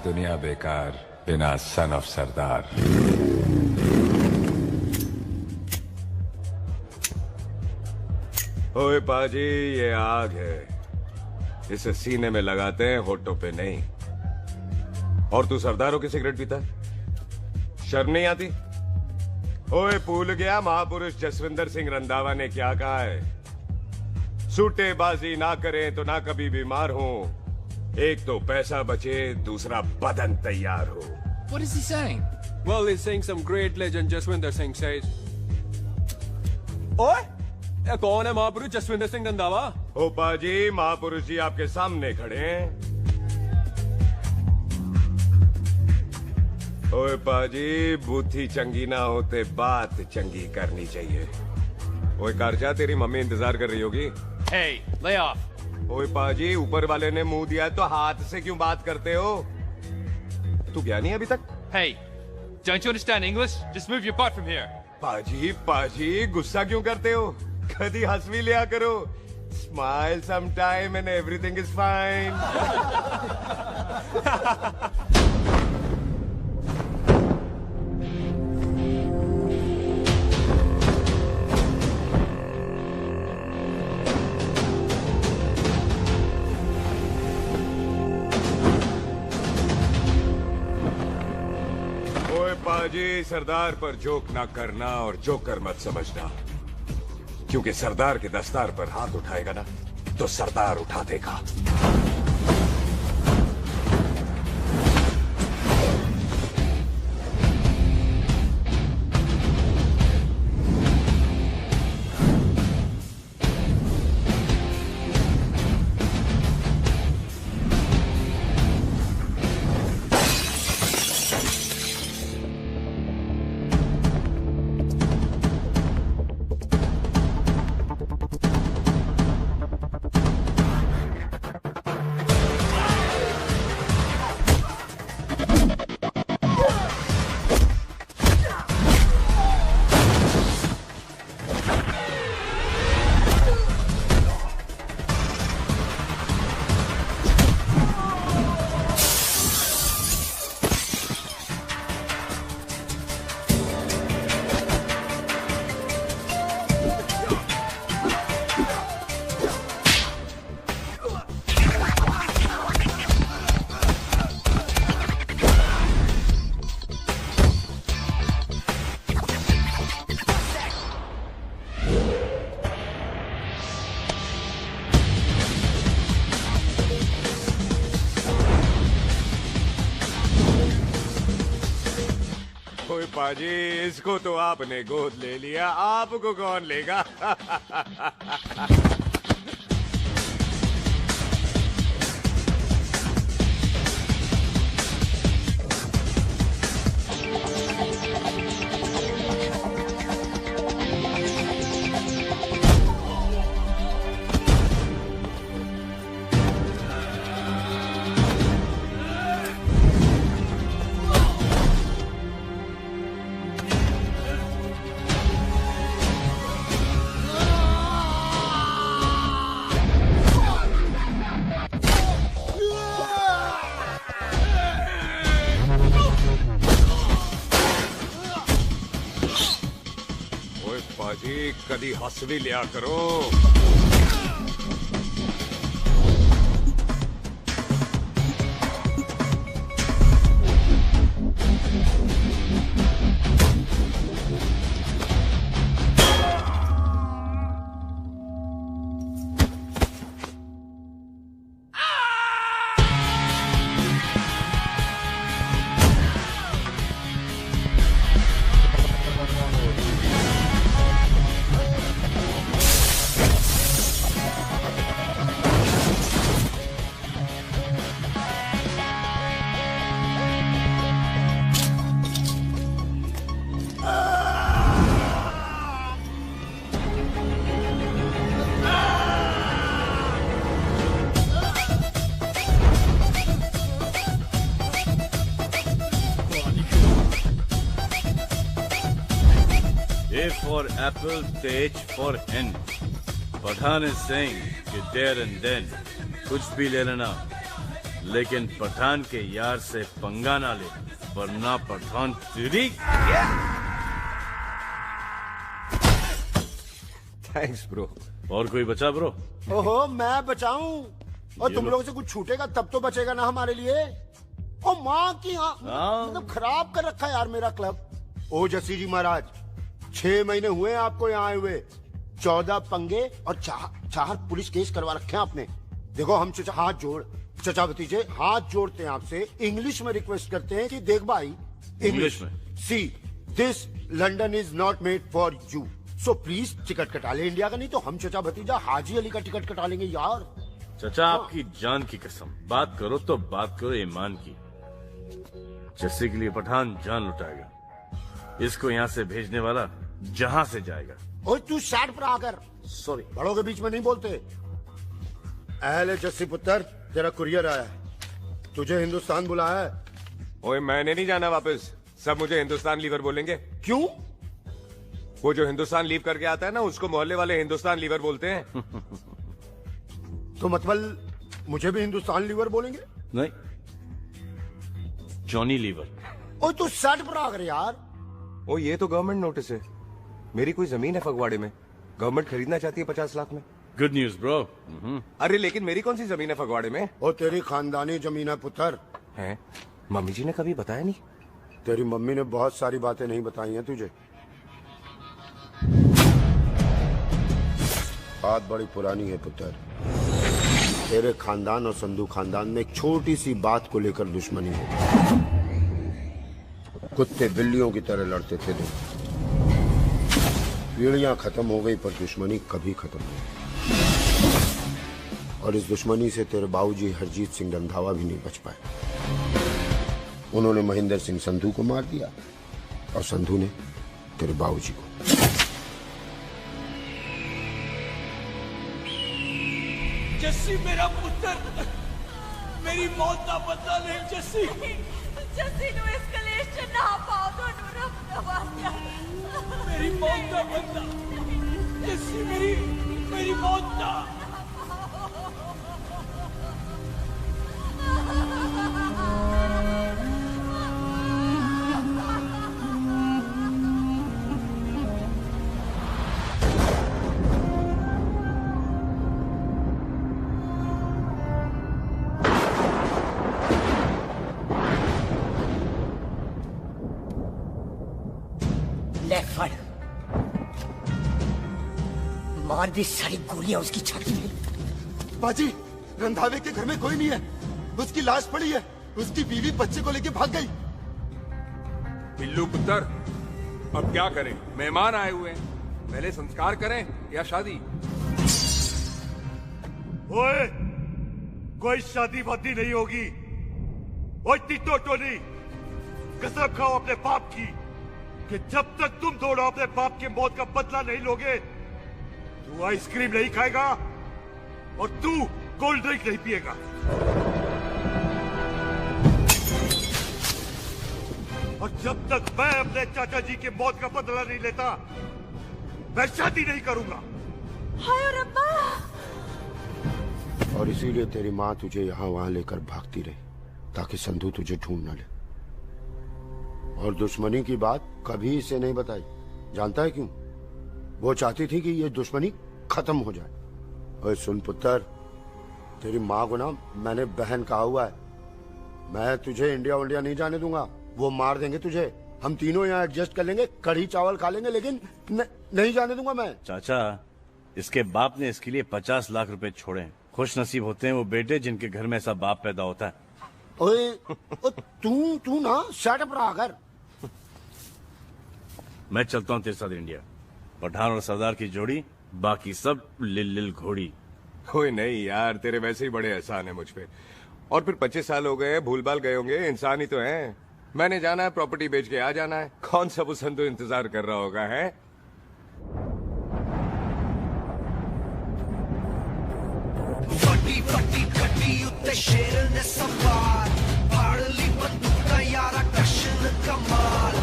दुनिया बेकार बिना सन ऑफ सरदार। ओए पाजी, ये आग है, इसे सीने में लगाते हैं, होठों पे नहीं। और तू सरदारों की सिगरेट पीता, शर्म नहीं आती? ओए भूल गया महापुरुष जसविंदर सिंह रंधावा ने क्या कहा है? सूटेबाजी ना करें तो ना कभी बीमार हो। एक तो पैसा बचे, दूसरा बदन तैयार हो। What is he saying? Well, he's saying some great legend Jaswinder Singh says. ओए, ये कौन है महापुरुष जसविंदर सिंह रंधावा? ओ पाजी, महापुरुष जी आपके सामने खड़े हैं। ओए पाजी, बुद्धि चंगी ना होते बात चंगी करनी चाहिए। ओए कारचा, तेरी मम्मी इंतजार कर रही होगी। Hey, lay off. ओए पाजी, ऊपर वाले ने मुंह दिया है तो हाथ से क्यों बात करते हो? तू गया नहीं अभी तक? Hey, don't you understand English? Just move your butt from here. पाजी पाजी, गुस्सा क्यों करते हो? कभी हंस भी लिया करो। Smile sometime and everything is fine. पाजी, सरदार पर जोक ना करना और जोकर मत समझना, क्योंकि सरदार के दस्तार पर हाथ उठाएगा ना तो सरदार उठा देगा। पाजी, इसको तो आपने गोद ले लिया, आपको कौन लेगा? पाजी, कभी हंस भी लिया करो। A for apple, H for hen. Pathan is saying कि there and then कुछ भी ले लेना, लेकिन पठान के यार से पंगा ना ले, वरना पठान तेरी। Thanks bro. और कोई बचा ब्रो? ओहो, मैं बचाऊं? और तुम लोगों से कुछ छूटेगा तब तो बचेगा ना हमारे लिए। ओ माँ की मतलब खराब कर रखा है यार मेरा क्लब। ओ जस्सी जी महाराज, 6 महीने हुए आपको यहाँ आए हुए, 14 पंगे और 4 पुलिस केस करवा रखे हैं आपने। देखो हम चचा हाथ जोड़, चचा भतीजे हाथ जोड़ते हैं आपसे, इंग्लिश में रिक्वेस्ट करते हैं कि देख भाई, इंग्लिश में see this London is not made for you, so please ticket कटा ले इंडिया का, नहीं तो हम चचा भतीजा हाजी अली का टिकट कटा लेंगे यार। चचा आपकी जान की कसम, बात करो तो बात करो ईमान की। जस्सी के लिए पठान जान लुटाएगा, इसको यहाँ से भेजने वाला जहाँ से जाएगा। ओए तू साइड पर आकर, सॉरी बड़ों के बीच में नहीं बोलते। अहले जस्सी पुत्र, तेरा कुरियर आया है, तुझे हिंदुस्तान बुलाया है। ओए मैंने नहीं जाना वापस, सब मुझे हिंदुस्तान लीवर बोलेंगे। क्यों? वो जो हिंदुस्तान लीव करके आता है ना, उसको मोहल्ले वाले हिंदुस्तान लीवर बोलते हैं। तो मतलब मुझे भी हिंदुस्तान लीवर बोलेंगे? नहीं, जॉनी लीवर। ओए तू साइड पर आकर यार। ओ ये तो गवर्नमेंट नोटिस है, मेरी कोई जमीन है फगवाड़े में, गवर्नमेंट खरीदना चाहती है 50 लाख में। Good news bro. अरे लेकिन मेरी कौन सी जमीन है फगवाड़े में? ओ तेरी खानदानी जमीन है पुत्र। है? मम्मी जी ने कभी बताया नहीं? तेरी मम्मी ने बहुत सारी बातें नहीं बताई हैं तुझे। बात बड़ी पुरानी है पुत्र, तेरे खानदान और संधू खानदान में एक छोटी सी बात को लेकर दुश्मनी है। कुत्ते बिल्लियों की तरह लड़ते थे दोनों, पीढ़ियां खत्म हो गई पर दुश्मनी कभी खत्म नहीं। और इस दुश्मनी से तेरे बाबूजी हरजीत सिंह रंधावा भी नहीं बच पाए। उन्होंने महेंद्र सिंह संधू को मार दिया और संधू ने तेरे बाबूजी को। जस्सी मेरा पुत्र, मेरी मौत का बदला ले जस्सी। जस्सी नु इस कलेश च ना पाओ तो रब नवाज़िया। मेरी मौत का बदला जस्सी, मेरी मौत का। मार दी सारी गोलियां उसकी छाती में। बाजी, रंधावे के घर में कोई नहीं है, उसकी लाश पड़ी है, उसकी बीवी बच्चे को लेके भाग गई। बिल्लू पुत्र, अब क्या करें? मेहमान आए हुए हैं, पहले संस्कार करें या शादी? ओए, कोई शादी वादी नहीं होगी। ओए टिटो टोनी, कसम खाओ अपने बाप की कि जब तक तुम दोनों अपने बाप की मौत का बदला नहीं लोगे, तू आइसक्रीम नहीं खाएगा और तू कोल्ड ड्रिंक नहीं पिएगा। और जब तक मैं अपने चाचा जी की मौत का बदला नहीं लेता, मैं शादी नहीं करूंगा। हाय रब्बा। और इसीलिए तेरी माँ तुझे यहाँ वहां लेकर भागती रही, ताकि संधू तुझे ढूंढ न ले। और दुश्मनी की बात कभी इसे नहीं बताई, जानता है क्यों? वो चाहती थी कि ये दुश्मनी खत्म हो जाए। और सुन पुत्र, तेरी माँ को ना मैंने बहन कहा हुआ है, मैं तुझे इंडिया वंडिया नहीं जाने दूंगा, वो मार देंगे तुझे। हम तीनों यहाँ एडजस्ट कर लेंगे, कढ़ी चावल खा लेंगे, लेकिन नहीं जाने दूंगा मैं। चाचा, इसके बाप ने इसके लिए 50 लाख रुपए छोड़े हैं। खुश नसीब होते हैं वो बेटे जिनके घर में ऐसा बाप पैदा होता है। ओए, तू ना शर्ट पर आकर। मैं चलता हूँ तेरे साथ इंडिया। पठान और सरदार की जोड़ी, बाकी सब लिल घोड़ी। कोई नहीं यार, तेरे वैसे ही बड़े एहसान है मुझ पे। और फिर 25 साल हो गए, भूल भाल गए होंगे, इंसान ही तो हैं। मैंने जाना है, प्रॉपर्टी बेच के आ जाना है। कौन सा वो संधू इंतजार कर रहा होगा? है फटी फटी कटी उत्ते शेर ने सवार, फाड़ ली बंदूक का यारा कशन कमाल।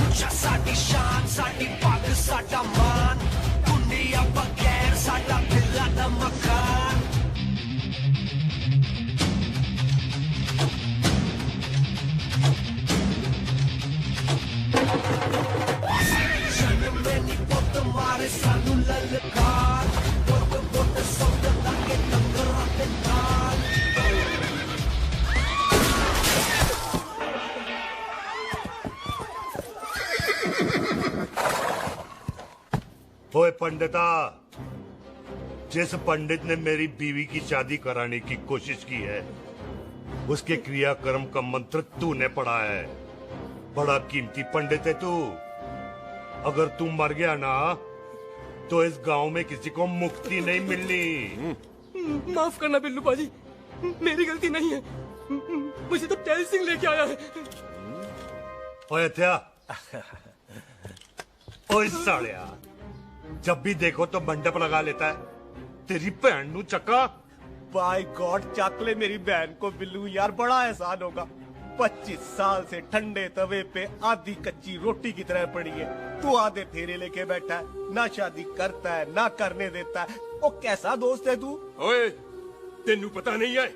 ऊंचा साडी शान, साडी पग, साडा मान, दुनिया बगैर साडा दिला दा मकान। ओए पंडिता, जिस पंडित ने मेरी बीवी की शादी कराने की कोशिश की है, उसके क्रियाकर्म का मंत्र तूने पढ़ा है। बड़ा कीमती पंडित है तू। अगर तू मर गया ना, तो इस गांव में किसी को मुक्ति नहीं मिलनी। माफ करना बिल्लू बाजी, मेरी गलती नहीं है। मुझे तो टैल सिंह लेके आया है। ओए हत्या, ओए सालिया, जब भी देखो तो मंडप लगा लेता है। तेरी भैन नू चक्का। बाय गॉड, चक ले मेरी बहन को बिल्लू यार, बड़ा एहसान होगा। 25 साल से ठंडे तवे पे आधी कच्ची रोटी की तरह पड़ी है। तू आधे फेरे लेके बैठा है, ना शादी करता है ना करने देता है। ओ कैसा दोस्त है तू? ओए, तेनू पता नहीं है,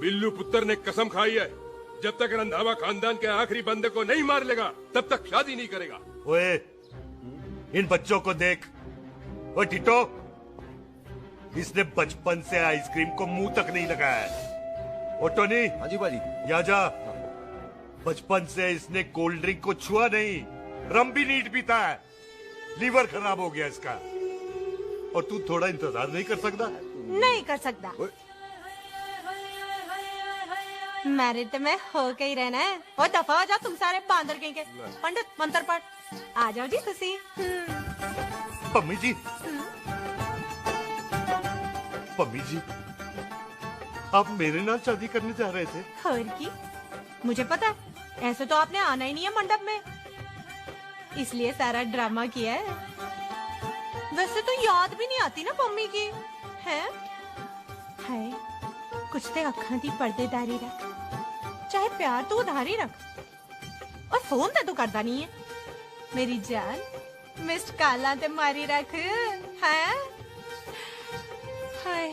बिल्लू पुत्र ने कसम खाई है, जब तक रंधावा खानदान के आखिरी बंदे को नहीं मार लेगा तब तक शादी नहीं करेगा। ओए, इन बच्चों को देख। ओए टिटो, इसने बचपन से आइसक्रीम को मुंह तक नहीं लगाया है। ओ टोनी। हाँ जी बाजी। या जा। बचपन से इसने कोल्ड ड्रिंक को छुआ नहीं, रम भी नीट पीता है। लीवर खराब हो गया इसका। और तू थोड़ा इंतजार नहीं कर सकता? नहीं कर सकता। मैरिड में हो के ही रहना है। और दफा हो जाओ तुम सारे बांदर कहीं के। पंडित मंत्र पढ़। आ जाओ जी तुसी। पम्मी जी, पम्मी जी, आप मेरे नाल शादी करने जा रहे थे? और की मुझे पता है, ऐसे तो आपने आना ही नहीं है मंडप में, इसलिए सारा ड्रामा किया है। वैसे तो याद भी नहीं आती ना पम्मी की, है? हाय, कुछ ते अखां दी पर्देदारी रख, चाहे प्यार तो उधारी रख, और फोन ते तो करता नहीं है। मेरी जान, मिस्ड काला ते मारी रख, है? हाय,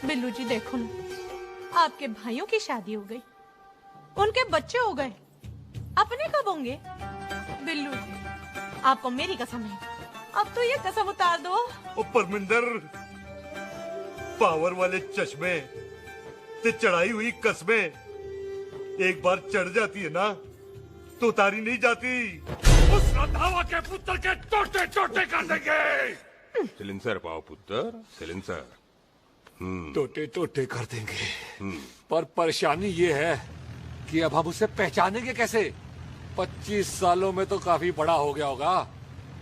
बिल्लू जी देखो ना, आपके भाइयों की शादी हो गई, उनके बच्चे हो गए, अपने कब होंगे? बिल्लू जी, आपको मेरी कसम है, अब तो ये कसम उतार दो। ओ परमिंदर, पावर वाले चश्मे ते चढ़ाई हुई कस्में एक बार चढ़ जाती है ना, तो उतारी नहीं जाती। उस रंधावा के पुत्र के टोटे टोटे कर देंगे। सिलेंसर पाओ पुत्र, सिलेंसर। टोटे टोटे कर देंगे, पर परेशानी ये है कि अब हम उसे पहचानेंगे कैसे? 25 सालों में तो काफी बड़ा हो गया होगा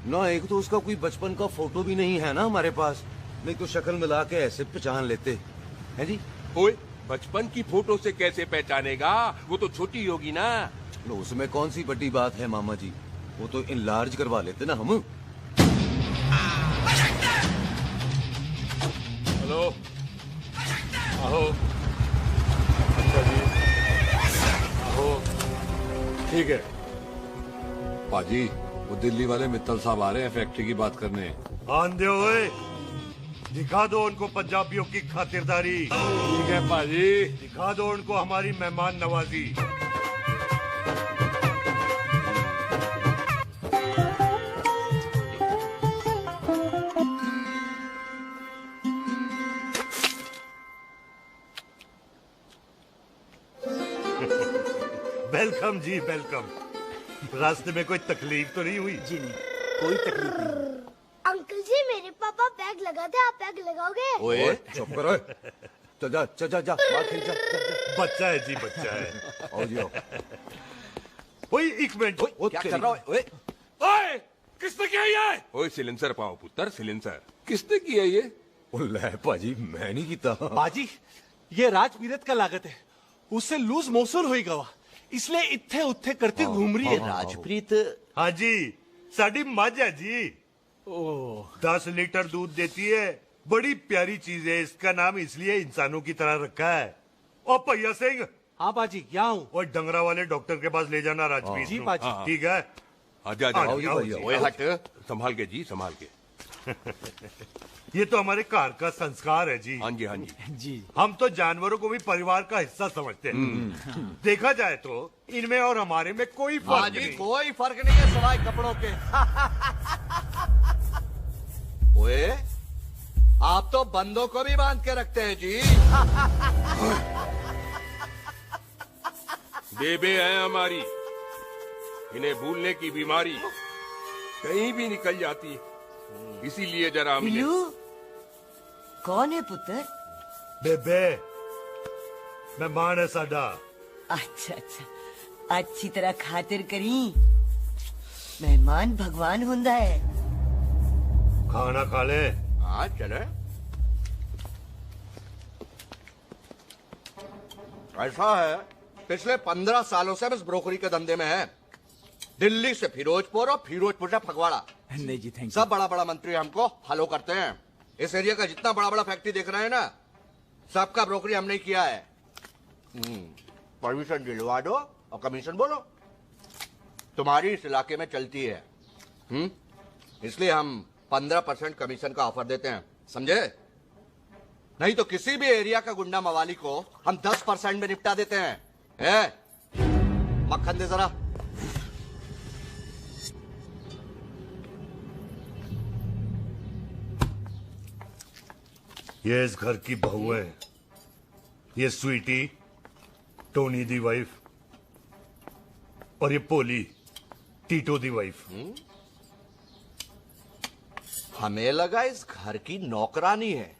ना। एक तो उसका कोई बचपन का फोटो भी नहीं है ना हमारे पास, नहीं तो शक्ल मिला के ऐसे पहचान लेते हैं जी। ओए, बचपन की फोटो से कैसे पहचानेगा? वो तो छोटी होगी ना। लो, उसमें कौन सी बड़ी बात है मामा जी, वो तो इनलार्ज करवा लेते ना हम। हेलो, आहो। अच्छा जी, आहो। ठीक है पाजी, वो दिल्ली वाले मित्तल साहब आ रहे हैं फैक्ट्री की बात करने। आंधे हुए, दिखा दो उनको पंजाबियों की खातिरदारी। ठीक है पाजी, दिखा दो उनको हमारी मेहमान नवाजी। वेलकम जी, वेलकम। रास्ते में कोई तकलीफ तो नहीं हुई? जी नहीं, कोई तकलीफ नहीं। अंकल जी, मेरे पापा पैग लगाते, आप पैग लगाओगे? ओए चुप करो, जा जा जा जा, बाहर खेल जा, जा, जा। बच्चा है जी, बच्चा है। आओ जी आओ। ओए एक मिनट, क्या कर रहा है? ओए ओए, किसने किया ये? ओए सिलेंसर पाओ पुत्र, सिलेंसर। किसने किया ये? ले पाजी, मैं नहीं कीता। बाजी, ये राजपीरत का लागत है, उससे लूज मोशन हुई गवा, इसलिए इत्थे उत्थे करती घूम रही है। राजप्रीत? हाँ जी, साड़ी मझ है जी। 10 लीटर दूध देती है, बड़ी प्यारी चीज है। इसका नाम इसलिए इंसानों की तरह रखा है। ओ भैया सिंह। हाँ बाजी, क्या हूँ? और डंगरा वाले डॉक्टर के पास ले जाना राजपीत। जी बाजी। ठीक है, आजा आजा। ओए हट, संभाल के जी, संभाल के। ये तो हमारे घर का संस्कार है जी। हाँ जी, हाँ जी जी। हम तो जानवरों को भी परिवार का हिस्सा समझते हैं। देखा जाए तो इनमें और हमारे में कोई फर्क नहीं। कोई फर्क नहीं है सवाई कपड़ों के। ओए, आप तो बंदों को भी बांध के रखते हैं जी। बेबे है हमारी, इन्हें भूलने की बीमारी कहीं भी निकल जाती है। इसीलिए जरा हमने बिल्लू कौन है पुत्र? बेबे मेहमान है साडा। अच्छा अच्छा, अच्छी तरह खातिर करी। मेहमान भगवान हुंदा है। खाना खा ले। हाँ चले। ऐसा है, पिछले 15 सालों से हम इस ब्रोकरी के धंधे में हैं। दिल्ली से फिरोजपुर और फिरोजपुर से फगवाड़ा। नहीं जी थैंक सब बड़ा बड़ा मंत्री हमको फॉलो करते हैं। इस एरिया का जितना बड़ा बड़ा फैक्ट्री देख रहे हैं ना, सबका ब्रोकरी हमने किया है। परमिशन दिलवा दो और कमीशन बोलो। तुम्हारी इस इलाके में चलती है। इसलिए हम 15% कमीशन का ऑफर देते हैं, समझे? नहीं तो किसी भी एरिया का गुंडा मवाली को हम 10% में निपटा देते हैं। मक्खन दे जरा। ये इस घर की बहू है। ये स्वीटी, टोनी दी वाइफ, और ये पोली, टीटो दी वाइफ। हमें लगा इस घर की नौकरानी है।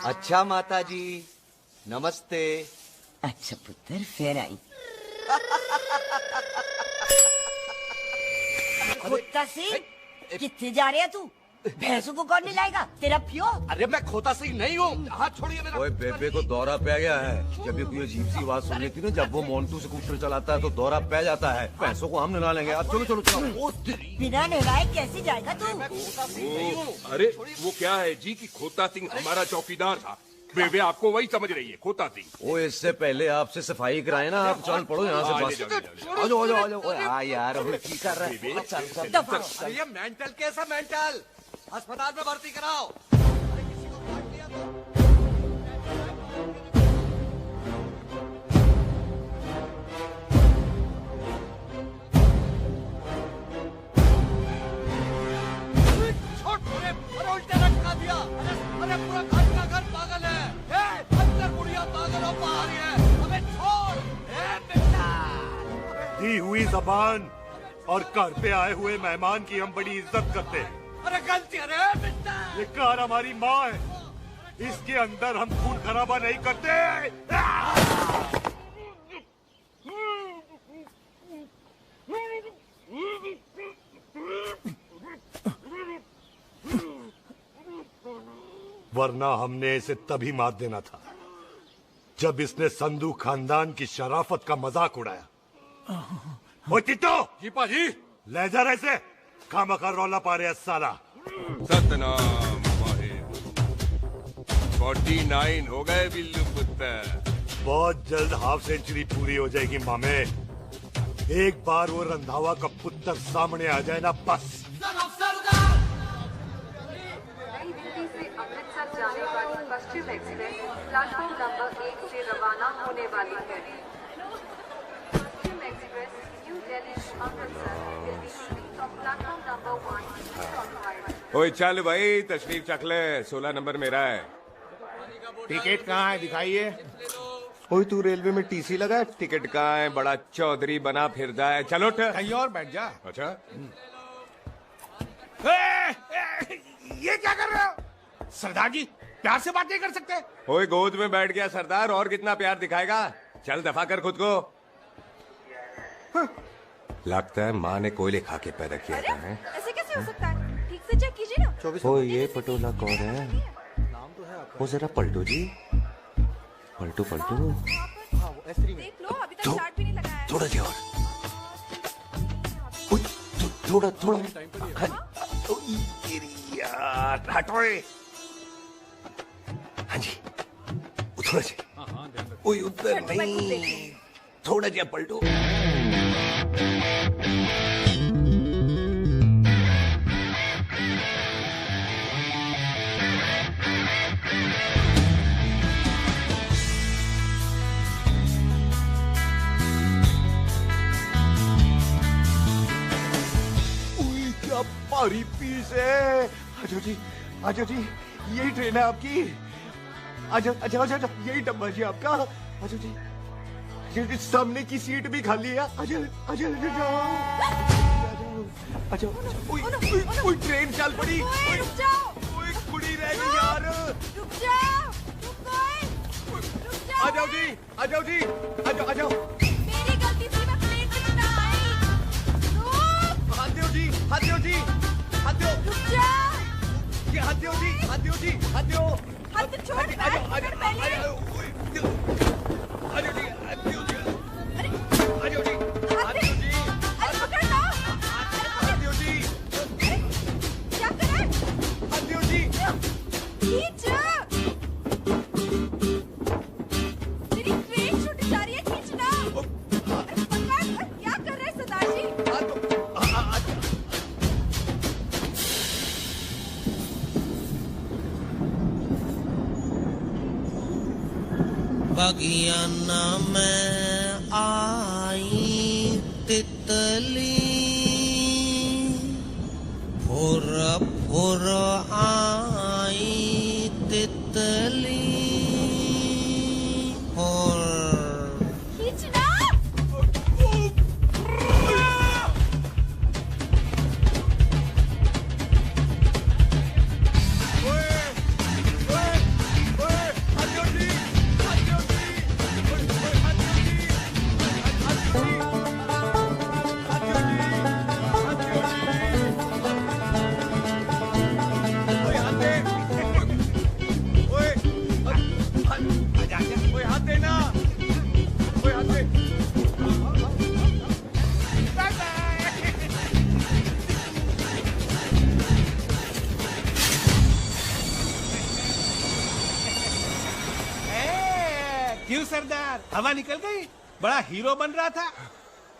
अच्छा माता जी, नमस्ते। अच्छा पुत्र, फिर आई। खोता सिंह, कितने जा रहे है तू? भैंसों को कौन मिलाएगा? तेरा पियो? अरे मैं खोता सिंह नहीं हूँ। हाथ छोड़िए मेरा। ओए बेबे को दौरा पै गया है। जब भी कोई अजीब सी आवाज सुन लेती ना, जब वो मोन्टू स्कूटर चलाता है तो दौरा पै जाता है। पैसों को हम निकाल लेंगे। अब चलो चलो चलो। बिना नहलाए कैसे जाएगा तू? अरे वो क्या है जी कि खोता सिंह हमारा चौकीदार था। बेबे आपको वही समझ रही है, खोता सिंह। ओ इससे पहले आपसे सफाई कराए ना, आप चल पड़ो यहाँ से बस। आ जाओ आ जाओ आ जाओ। हाँ यार अभी की कर रहा है। अरे ये मेंटल केस है, मेंटल। अस्पताल में भर्ती कराओ। उल्टा लटका दिया। अरे पूरा घर का घर पागल है। अंदर बुढ़िया पागल और बाहर है। हमें छोड़। दी हुई जबान और घर पे आए हुए मेहमान की हम बड़ी इज्जत करते हैं। अरे गलती है रे बेटा। ये कार हमारी माँ है। इसके अंदर हम खून खराबा नहीं करते। वरना हमने इसे तभी मार देना था जब इसने संधू खानदान की शराफत का मजाक उड़ाया। ओ टिट्टो, जी पाजी, ले जा रहे से खामखा रौला पा रहे साला। सतनाम वाहिगुरु। 49 हो गए बिल्लू पुत्र। बहुत जल्द हाफ सेंचुरी पूरी हो जाएगी मामे। एक बार वो रंधावा का पुत्र सामने आ जाए ना, बस। नई दिल्ली से अमृतसर जाने वाली पश्चिम एक्सप्रेस प्लेटफॉर्म नंबर 1 से रवाना होने वाली है। Paschim express New Delhi to Amritsar will be leaving from platform number 1। ओए चल भाई, तशरीफ चख ले। 16 नंबर मेरा है। टिकट कहाँ है, दिखाइए। ओए तू रेलवे में टीसी लगा है? टिकट कहाँ है? बड़ा चौधरी बना फिरदा है। चलो उठ। कहीं और बैठ जा। अच्छा ये क्या कर रहे हो? सरदार जी प्यार से बात नहीं कर सकते? ओए गोद में बैठ गया सरदार, और कितना प्यार दिखाएगा? चल दफा कर खुद को। लगता है माँ ने कोयले खा के पैदा किया था। ऐसे कैसे हो सकता है? ठीक से चेक कीजिए ना। ओ ये पटोला कौन है? वो जरा पलटो जी, पलटो पलटो। देख लो, अभी तक स्टार्ट भी नहीं लगाया है। थोड़ा और थोड़ा थोड़ा यार हटो। हाँ जी थोड़ा से। ओए उधर नहीं, थोड़ा जा पलटो। भारी पीस है। आजो जी यही ट्रेन है आपकी। आजो अच्छा अच्छा अच्छा, यही डब्बा जी आपका। आजो जी सामने की सीट भी खाली है। आजा आजा आजा। ओए ट्रेन चल पड़ी। रुक जाओ। ओए कुड़ी रह गई यार। रुक जाओ। आ जाओ जी, आ जाओ जी, आ जाओ आ जाओ। मेरी गलती थी, मैं प्लेन में ना आई। हाथ दो जी, हाथ दो जी, हाथ दो। रुक जाओ। ये हाथ दो जी, हाथ दो जी, हाथ दो। हाथ छोड़। आ जाओ, आ जाओ, आ जाओ। आ जाओ जी, आ जाओ जी। आ जाओ जी, हाथ दो जी। अरे पकड़ लो। हाथ दो जी। क्या करे? हाथ दो जी। खींच। मेरी ट्रेन छूटी जा रही है, खींचना। अरे पकड़, क्या कर रहे हैं सरदार जी? बगियाना में आई तितली फुर फुर आई तितली फुर। खींचना। क्यों सरदार, हवा निकल गई? बड़ा हीरो बन रहा था।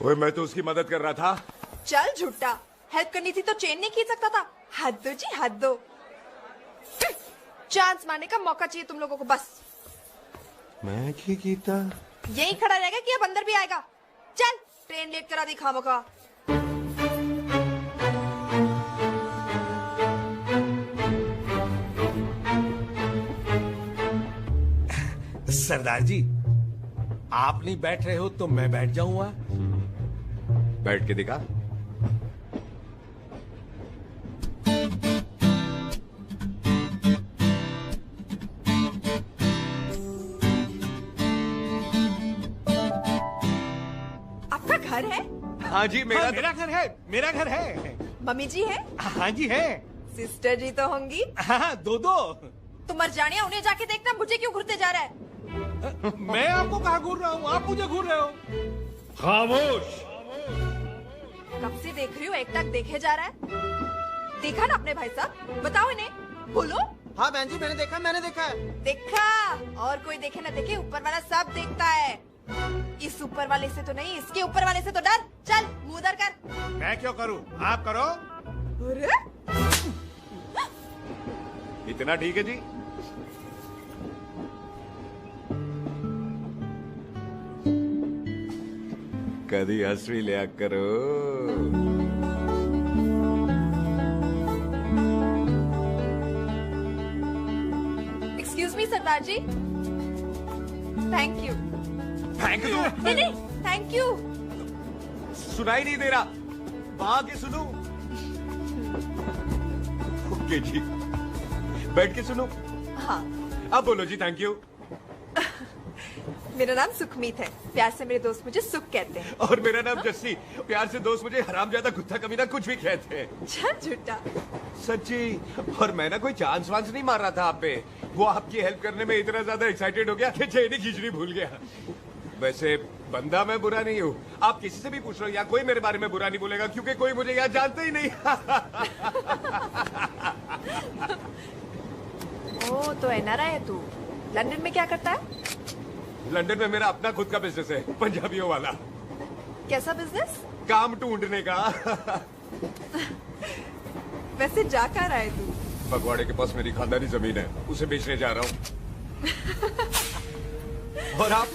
ओए मैं तो उसकी मदद कर रहा था। चल झूठा, हेल्प करनी थी तो चेन नहीं खींच सकता था। हद दो जी, हद दो। चांस मारने का मौका चाहिए तुम लोगों को बस। मैं की कीता? यही खड़ा रहेगा कि अब अंदर भी आएगा? चल, ट्रेन लेट करा दी खामोखा। सरदार जी, आप नहीं बैठ रहे हो तो मैं बैठ जाऊंगा। बैठ के दिखा। आपका घर है? हाँ जी, मेरा मेरा घर है, मेरा घर है। मम्मी जी है? हाँ जी है। सिस्टर जी तो होंगी? हाँ, दो दो। तुम मर जाने, उन्हें जाके देखना मुझे क्यों घूरते जा रहा है। मैं आपको कहाँ घूर रहा हूँ, आप मुझे घूर रहे हो। खामोश। कब से देख रही हूँ, एक तक देखे जा रहा है। देखा ना अपने भाई साहब, बताओ इन्हें, बोलो। हाँ बहन जी, मैंने देखा है। देखा, और कोई देखे ना देखे, ऊपर वाला सब देखता है। इस ऊपर वाले से तो नहीं, इसके ऊपर वाले से तो डर। चल मुंह उधर कर। मैं क्यों करूँ, आप करो। अरे इतना ठीक है जी। कभी हंस भी लिया करो। Excuse me Sardar ji. Thank you. Thank you? नहीं नहीं, थैंक यू। सुनाई नहीं दे रहा, वहां के सुनो। ओके जी, बैठ के सुनो। हाँ। अब बोलो जी थैंक यू। मेरा नाम सुखमीत है, प्यार से मेरे दोस्त मुझे सुख कहते हैं। और मेरा नाम जस्सी, प्यार से दोस्त मुझे हरामजादा, कुत्ता, कमीना कुछ भी कहते हैं। चल झूठा। सच्ची। और मैं ना कोई चांस वांस नहीं मार रहा था आप पे, वो आपकी हेल्प करने में इतना ज्यादा एक्साइटेड हो गया कि चेन खींचनी भूल गया। वैसे बंदा मैं बुरा नहीं हूँ, आप किसी से भी पूछ लो, यहाँ कोई मेरे बारे में बुरा नहीं बोलेगा, क्योंकि कोई मुझे यहाँ जानता ही नहीं। ओ तो एनआरआई है तू। लंदन में क्या करता है? लंदन में मेरा अपना खुद का बिजनेस है, पंजाबियों वाला। कैसा बिजनेस? काम ढूंढने का। वैसे जा कहाँ रहा है तू? फगवाड़े के पास मेरी खानदानी जमीन है, उसे बेचने जा रहा हूँ। और आप?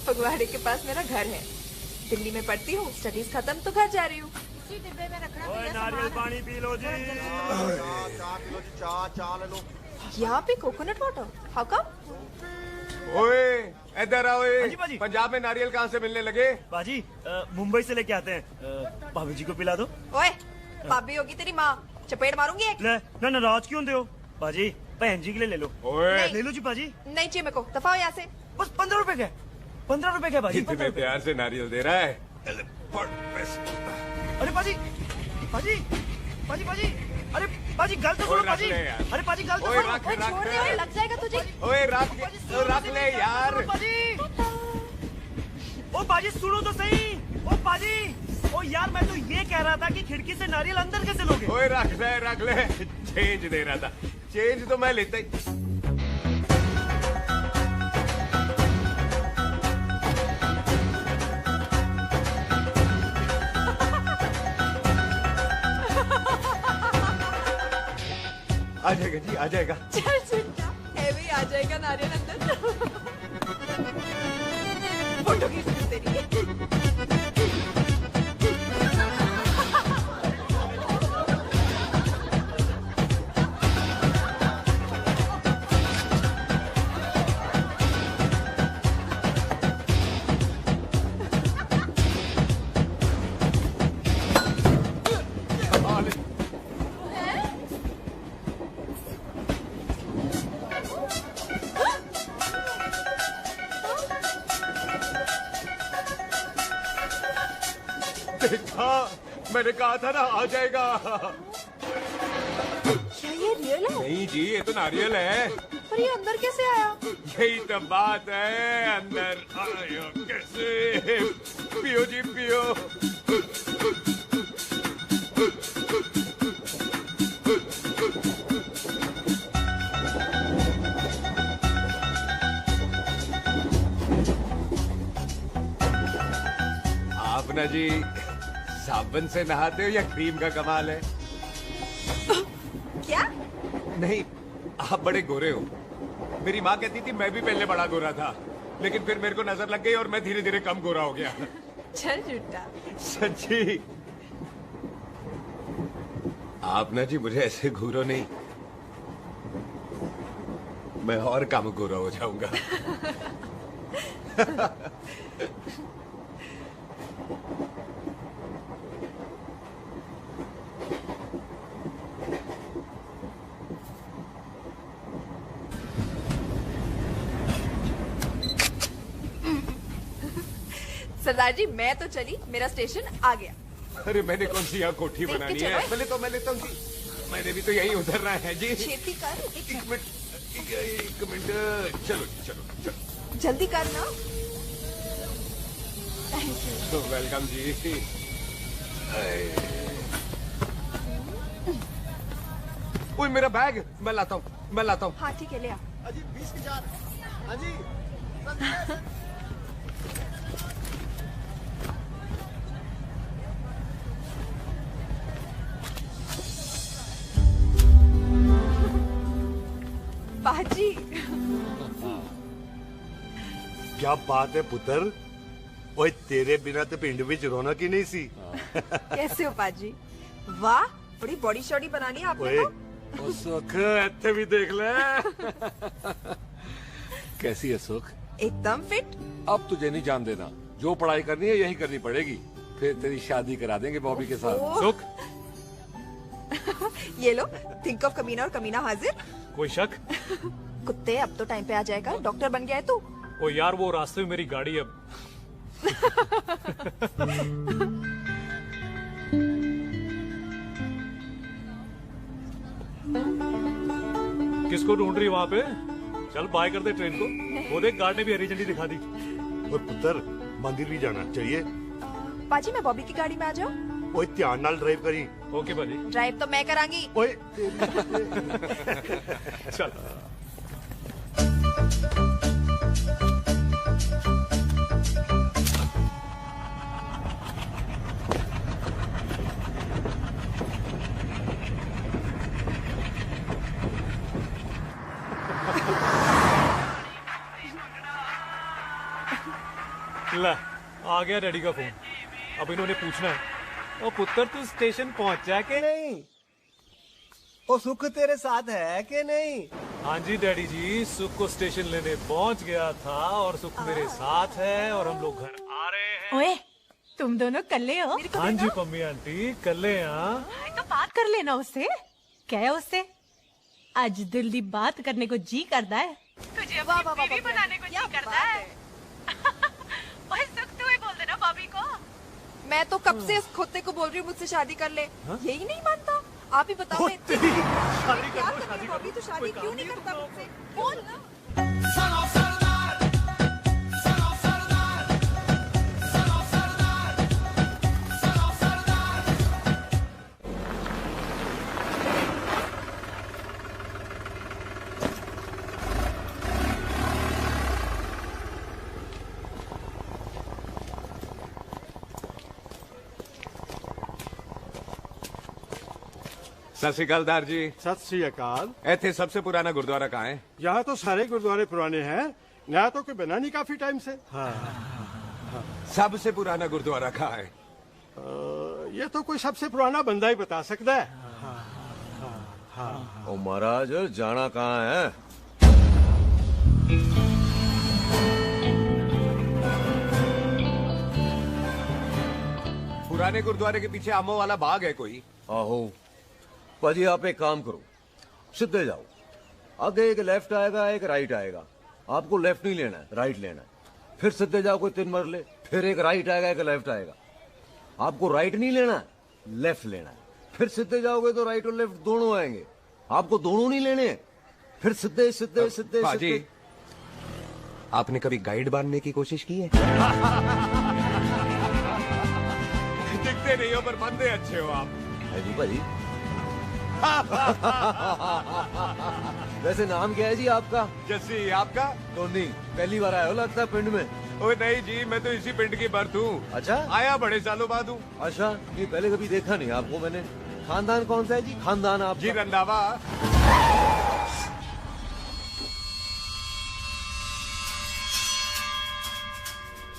फगवाड़े के पास मेरा घर है, दिल्ली में पढ़ती हूँ, स्टडीज खत्म तो घर जा रही हूँ। इसी डिब्बे में रखना। नारियल पानी पी लो जी। चाय पी लो जी, चाय ले लो। यहाँ पे कोकोनट वाटर, हाउ कम? ओए इधर आओ। हाँ जी बाजी। पंजाब में नारियल कहाँ से मिलने लगे? बाजी मुंबई से लेके आते हैं। भाभी जी को पिला दो। ओए भाभी होगी तेरी माँ, चपेट मारूंगी एक। ले ना नाराज क्यों हो बाजी? बहन जी के लिए ले लो। ओए ले लो जी बाजी। नहीं चाहिए मेरे को, दफा हो यहाँ से। बस 15 रुपए के। 15 रुपए के बाजी। इतने प्यार से नारियल दे रहा है। अरे बाजी बाजी बाजी बाजी, अरे बाजी गल तो सुनो बाजी। अरे बाजी गल तो सुनो। ओए छोड़ दे, लग जाएगा तुझे। ओए रख ले यार। ओ बाजी सुनो तो सही। ओ बाजी, ओ यार मैं तो ये कह रहा था कि खिड़की से नारियल अंदर कैसे लोगे? ओए रख ले। चेंज दे रहा था। चेंज तो मैं लेता ही। आ जाएगा जी, आ जाएगा। चल चिंता हैवी आ जाएगा नारियल अंदर। फोटो खींच तेरी। देखा, मैंने कहा था ना आ जाएगा। क्या ये रियल है? नहीं जी, ये तो नारियल है। पर ये अंदर कैसे आया? यही तो बात है, अंदर आया कैसे? पियो जी पियो। आप ना जी साबुन से नहाते हो या क्रीम का कमाल है? क्या? नहीं, आप बड़े गोरे हो। मेरी माँ कहती थी मैं भी पहले बड़ा गोरा था, लेकिन फिर मेरे को नजर लग गई और मैं धीरे धीरे कम गोरा हो गया। चल झूठा। सच्ची। आप ना जी मुझे ऐसे घूरो नहीं, मैं और कम गोरा हो जाऊंगा। सरदार जी मैं तो चली, मेरा स्टेशन आ गया। अरे मैंने कौन सी यहाँ कोठी देख के बनानी चलो। है? पहले तो मैं लेता हूँ जी। मैंने भी तो यहीं उतरना है जी। छेती कर। एक मिनट। चलो चलो चलो। जल्दी कर ना। Thank you. वेलकम जी। ओए मेरा बैग, मैं लाता हूँ। हाँ ठीक है, ले आ। अजी 20 के 4। हाँ जी। बाजी। क्या बात है पुत्र। ओए तेरे बिना तो पिंड विच रौनक ही नहीं सी। कैसे हो पाजी? वाह बड़ी बॉडी शॉडी बनानी है आपने तो। सुख इत्थे भी देख ले। कैसी है सुख? एकदम फिट। अब तुझे नहीं जान देना, जो पढ़ाई करनी है यही करनी पड़ेगी, फिर तेरी शादी करा देंगे बॉबी के साथ। ओह। सुख ये लो, थिंक ऑफ कमीना और कमीना हाजिर। कोई शक? कुत्ते अब तो टाइम पे आ जाएगा, डॉक्टर बन गया है तू। ओ यार वो रास्ते में मेरी गाड़ी अब। किसको ढूंढ रही वहाँ पे? चल बाय कर दे ट्रेन को। वो देख गार्ड ने भी हरी झंडी दिखा दी। ओए पुत्र मंदिर भी जाना चाहिए। पाजी मैं बॉबी की गाड़ी में आ जाऊँ? ओए ध्यान नाल ड्राइव करी। ओके बाजी। ड्राइव तो मैं करांगी। ओए चल। ला आ गया डैडी का फोन। अब इन्होंने पूछना है, ओ पुत्र तू स्टेशन पहुंचा के नहीं? ओ सुख तेरे साथ है कि नहीं? हाँ जी डैडी जी, सुख को स्टेशन लेने पहुंच गया था और सुख मेरे साथ है और हम लोग घर आ रहे हैं। ओए, तुम दोनों कल्ले हो? हाँ जी पम्मी आंटी, कल्ले यहाँ। तो बात कर लेना उससे। क्या है उससे? आज दिल दी बात करने को जी करता है। तुझे अपनी बीवी बनाने को जी करता है। ओए सुख, तू ही बोल देना भाभी को। मैं तो कब से इस खोते को बोल रही हूँ मुझसे शादी कर ले। यही नहीं मानता। आप ही बताओ। शादी कर लो, शादी कर लो। तो शादी क्यों नहीं करता मुझसे? बोल ना। सत श्री अकाल दार जी। सत श्री अकाल। ऐथे सबसे पुराना गुरुद्वारा कहाँ है? यहाँ तो सारे गुरुद्वारे पुराने हैं, नया तो कोई बना नहीं काफी टाइम से। हाँ। सबसे पुराना गुरुद्वारा कहाँ है? ये तो कोई सबसे पुराना बंदा ही बता सकता है। ओ महाराज, जाना कहाँ है? पुराने गुरुद्वारे के पीछे आमों वाला बाग है कोई? आहो पाजी, आप एक काम करो, सीधे जाओ। आगे एक लेफ्ट आएगा, एक राइट आएगा। आपको लेफ्ट नहीं लेना है, राइट लेना है। फिर सीधे जाओ कोई 3 मरले, फिर एक राइट आएगा, एक लेफ्ट आएगा। आपको राइट नहीं लेना है, लेफ्ट लेना है। फिर सीधे जाओगे तो राइट और लेफ्ट दोनों आएंगे। आपको दोनों नहीं लेने हैं। फिर सीधे सीधे सीधे। पाजी, आपने कभी गाइड बनने की कोशिश की है? दिखते नहीं हो पर बंदे अच्छे हो आप। जी भाजी। वैसे नाम क्या है जी आपका? जस्सी। आपका? टोनी। पहली बार आया हो लगता है पिंड में। ओए नहीं जी, मैं तो इसी पिंड की बर्थ हूँ। अच्छा, आया बड़े सालों बाद हूँ। अच्छा, ये पहले कभी देखा नहीं आपको मैंने। खानदान कौन सा है जी? खानदान आप जी रंधावा।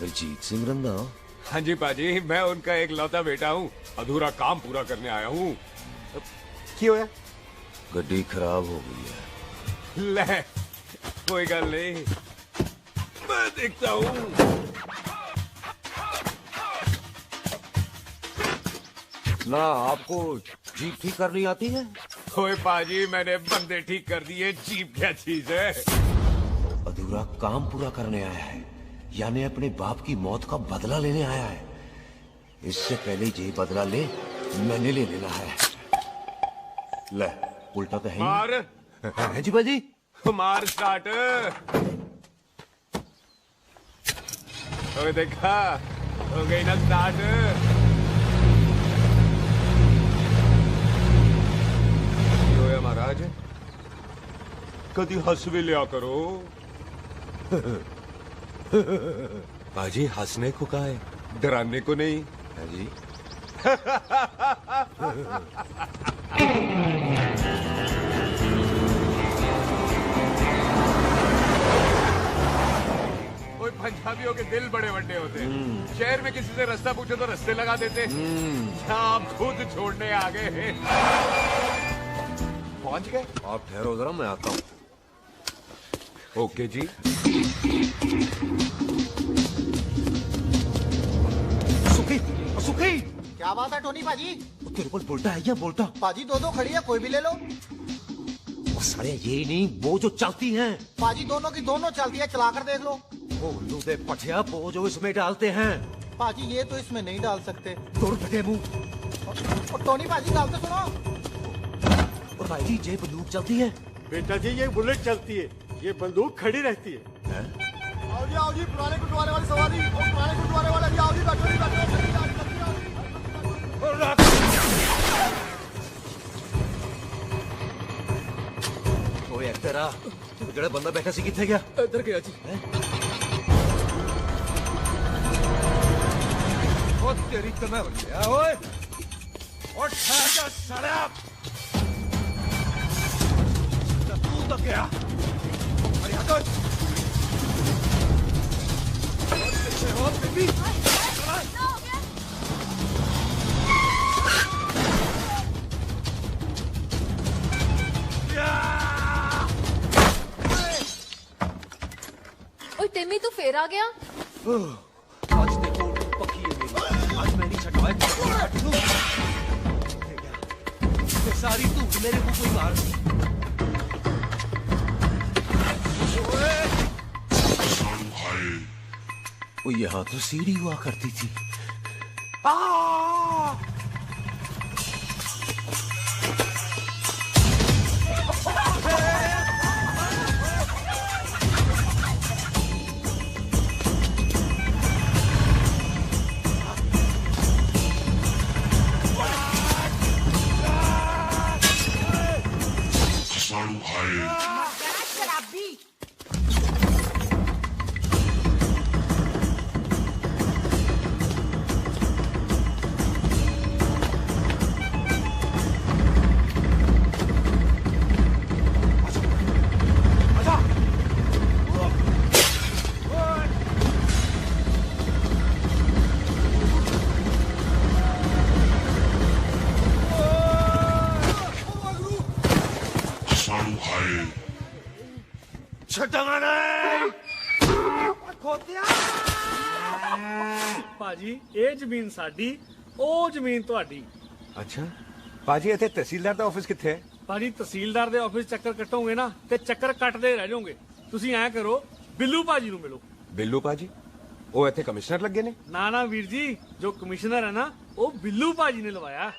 रजीत सिंह रंधावा? हाँ जी पाजी, मैं उनका एक लौता बेटा हूँ। अधूरा काम पूरा करने आया हूँ। क्यों है? गड्डी खराब हो गई है। ले, कोई गल नहीं, मैं देखता हूँ। ना आपको जीप ठीक करनी आती है? ओए पाजी, मैंने बंदे ठीक कर दिए, जीप क्या चीज है? अधूरा काम पूरा करने आया है, यानी अपने बाप की मौत का बदला लेने आया है। इससे पहले ये बदला ले, मैंने ले लेना है। ले, उल्टा तो है मार। है जी बाजी। मार स्टार्ट। ओए देखा, हो गई ना स्टार्ट। क्यों है महाराज, कभी हंस भी लिया करो। बाजी, हंसने को कहा है, डराने को नहीं है जी। कोई पंजाबियों के दिल बड़े बड़े होते हैं। शहर में किसी से रास्ता पूछो तो रास्ते लगा देते। आप खुद छोड़ने आ गए। पहुंच गए? आप ठहरो जरा, मैं आता हूँ। ओके जी। सुखी, सुखी। क्या बात है टोनी पाजी? तेरे को बोलता है या बोलता? पाजी दो खड़ी है, कोई भी ले लो। वो सारे ये नहीं, वो जो चलती हैं। पाजी दोनों की दोनों चलती है, चलाकर देख लो। वो लूदे पठिया, वो जो इसमें डालते हैं। पाजी ये तो इसमें नहीं डाल सकते। तोड़ फटे मुंह। और टोनी पाजी गाल तो सुनो। और भाई जी, ये बंदूक चलती है? बेटा जी, ये बुलेट चलती है, ये बंदूक खड़ी रहती है। आओ जी, पुराने गुरुद्वारे वाली सवारी। और पुराने गुरुद्वारे वाले भी आओ जी, बैठो जी, बैठो। ओए तेरा ਜਿਹੜਾ ਬੰਦਾ ਬੈਠਾ ਸੀ ਕਿੱਥੇ ਗਿਆ? ਇੱਧਰ ਗਿਆ ਜੀ। ਉਹ ਤੇਰੀ ਕਮਾ ਵੱਲਿਆ ਓਏ। ਉਹ ਠਹਿਰ ਜਾ ਸਾਲਿਆ। ਤੂੰ ਤਾਂ ਗਿਆ। ਅਰੇ ਹਟ। ਉਹ ਬੀਬੀ। सिमी तू फिर आ गया? आज देखो पक्की है मेरी। आज मैं नहीं छटवाए सारी तू मेरे को कोई मार। वो यहाँ तो सीढ़ी हुआ करती थी। ਭਾਜੀ ਇਹ ਜ਼ਮੀਨ ਸਾਡੀ ਉਹ ਜ਼ਮੀਨ ਤੁਹਾਡੀ। ਅੱਛਾ ਭਾਜੀ ਇੱਥੇ ਤਹਿਸੀਲਦਾਰ ਦਾ ਆਫਿਸ ਕਿੱਥੇ ਹੈ? ਭਾਜੀ ਤਹਿਸੀਲਦਾਰ ਦੇ ਆਫਿਸ ਚੱਕਰ ਕੱਟੋਗੇ ਨਾ ਤੇ ਚੱਕਰ ਕੱਟਦੇ ਰਹਿ ਜਾਓਗੇ। ਤੁਸੀਂ ਐਂ ਕਰੋ ਬਿੱਲੂ ਭਾਜੀ ਨੂੰ ਮਿਲੋ। ਬਿੱਲੂ ਭਾਜੀ ਉਹ ਇੱਥੇ ਕਮਿਸ਼ਨਰ ਲੱਗੇ ਨੇ? ਨਾ ਨਾ ਵੀਰ ਜੀ ਜੋ ਕਮਿਸ਼ਨਰ ਹੈ ਨਾ ਉਹ ਬਿੱਲੂ ਭਾਜੀ ਨੇ ਲਵਾਇਆ।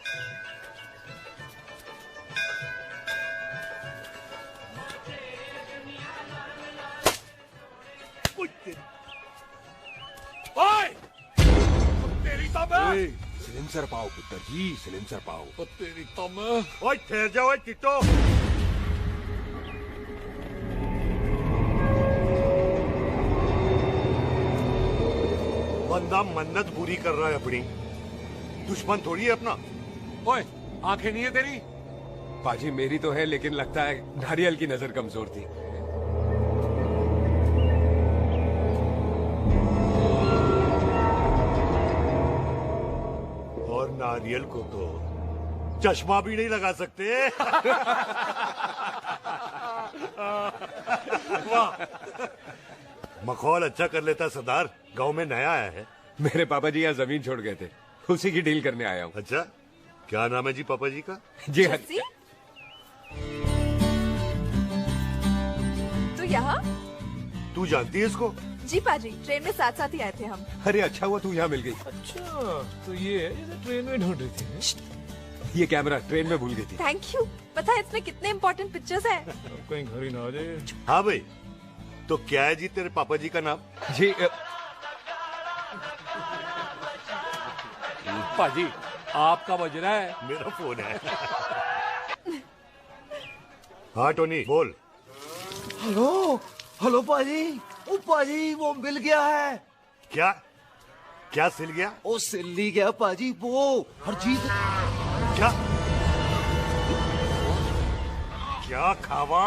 ओए! तेरी तो मैं सिलेंसर पाओ पुत्र जी, सिलेंसर पाओ। तेरी तो मैं ओए ठहर जाओ टिटो। बंदा मन्नत पूरी कर रहा है अपनी, दुश्मन थोड़ी है अपना। ओए आंखें नहीं है तेरी? पाजी मेरी तो है लेकिन लगता है नारियल की नजर कमजोर थी। और नारियल को तो चश्मा भी नहीं लगा सकते। वाह, मखौल अच्छा कर लेता सरदार। गांव में नया आया है। मेरे पापा जी यहाँ जमीन छोड़ गए थे, उसी की डील करने आया हूँ। अच्छा, क्या नाम है जी पापा जी का? जी हाँ। तू यहाँ? तू जानती है इसको? जी पाजी, ट्रेन में साथ साथ ही आए थे हम। अरे अच्छा हुआ तू यहाँ मिल गई। अच्छा तो ये है जिसे ट्रेन में ढूंढ रही थी। ये कैमरा ट्रेन में भूल गई थी। Thank you. पता है इसमें कितने इम्पोर्टेंट पिक्चर्स हैं। कहीं घर ही ना आ जाए। हाँ भाई, तो क्या है जी तेरे पापा जी का नाम? जी पाजी आपका बज रहा है। मेरा फोन है। हाँ टोनी बोल। हेलो हेलो पाजी। ओ पाजी वो मिल गया है। क्या क्या सिल गया? ओ सिल्ली गया पाजी, वो हरजीत। क्या क्या खावा?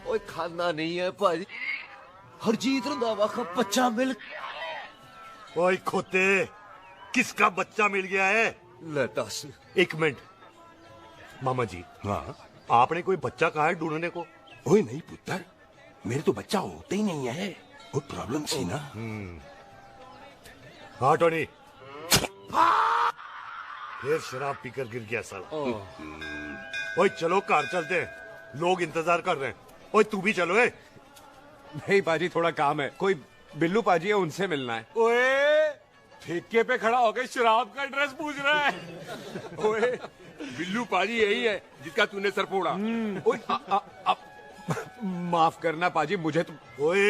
ओए खाना नहीं है पाजी, हरजीत रंधावा का बच्चा मिल। ओए खोते, किसका बच्चा मिल गया है? ले दस। एक मिनट मामा जी। हाँ आपने कोई बच्चा कहा है ढूंढने को? ओए नहीं पुत्र, मेरे तो बच्चा होता ही नहीं है। वो प्रॉब्लम थी ना। हाँ टोनी, फिर शराब पीकर गिर गया साला। ओए चलो कार चलते हैं, लोग इंतजार कर रहे हैं। ओए तू भी चलो। है नहीं पाजी थोड़ा काम है, कोई बिल्लू पाजी है उनसे मिलना है। ओए ठेके पे खड़ा होकर शराब का एड्रेस पूछ रहा है। ओए बिल्लू पाजी यही है जिसका तूने सर फोड़ा। माफ करना पाजी मुझे तो। ओए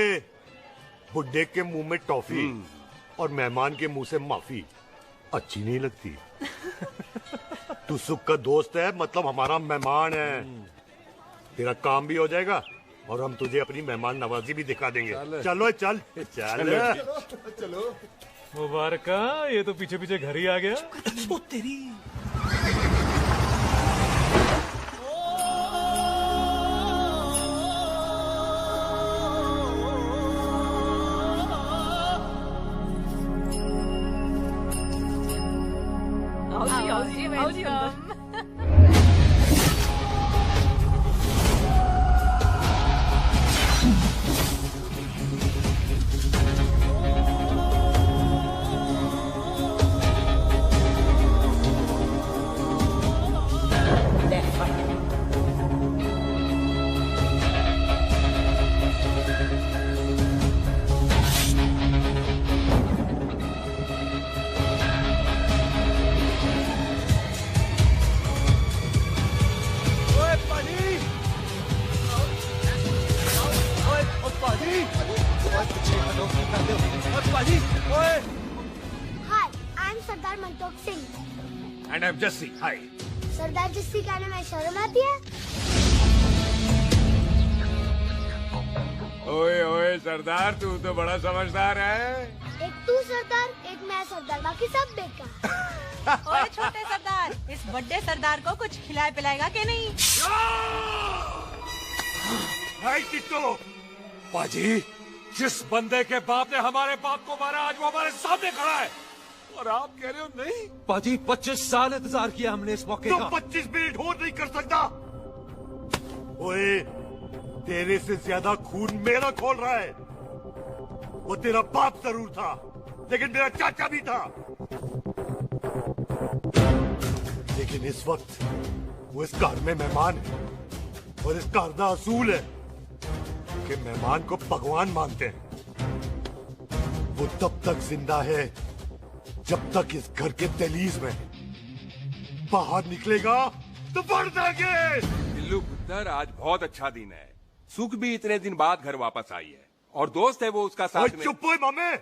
बुड्ढे के मुंह में टॉफी और मेहमान के मुंह से माफी अच्छी नहीं लगती। तू सुख का दोस्त है, मतलब हमारा मेहमान है। तेरा काम भी हो जाएगा और हम तुझे अपनी मेहमान नवाजी भी दिखा देंगे। चलो चल चल चलो। मुबारक, ये तो पीछे पीछे घर ही आ गया। ओ तेरी। आओ जी अंदर। दोस्ती कर दो। और पाजी, ओए। Hi, I am Sardar Mantok Singh. And I am Jassi. Hi. Sardar Jassi कहने में शर्म आती है? ओए ओए सरदार, तू तो बड़ा समझदार है। एक तू सरदार, एक मैं सरदार, बाकी सब बेकार। ओए छोटे सरदार, इस बड़े सरदार को कुछ खिलाए पिलाएगा कि नहीं? हाय टिट्टो। पाजी, जिस बंदे के बाप ने हमारे बाप को मारा, आज वो हमारे सामने खड़ा है और आप कह रहे हो नहीं? पाजी, 25 साल इंतजार किया हमने इस मौके का। 25 मिनट और नहीं कर सकता। ओए, तेरे से ज्यादा खून मेरा खोल रहा है। वो तेरा बाप जरूर था, लेकिन मेरा चाचा भी था। लेकिन इस वक्त वो इस घर में मेहमान है, और इस घर का असूल है कि मेहमान को भगवान मानते हैं। वो तब तक जिंदा है जब तक इस घर के दहलीज में। बाहर निकलेगा तो बढ़ देंगे। बिल्लू पुत्र, आज बहुत अच्छा दिन है। सुख भी इतने दिन बाद घर वापस आई है, और दोस्त है वो उसका साथ में। चुप हो मामे।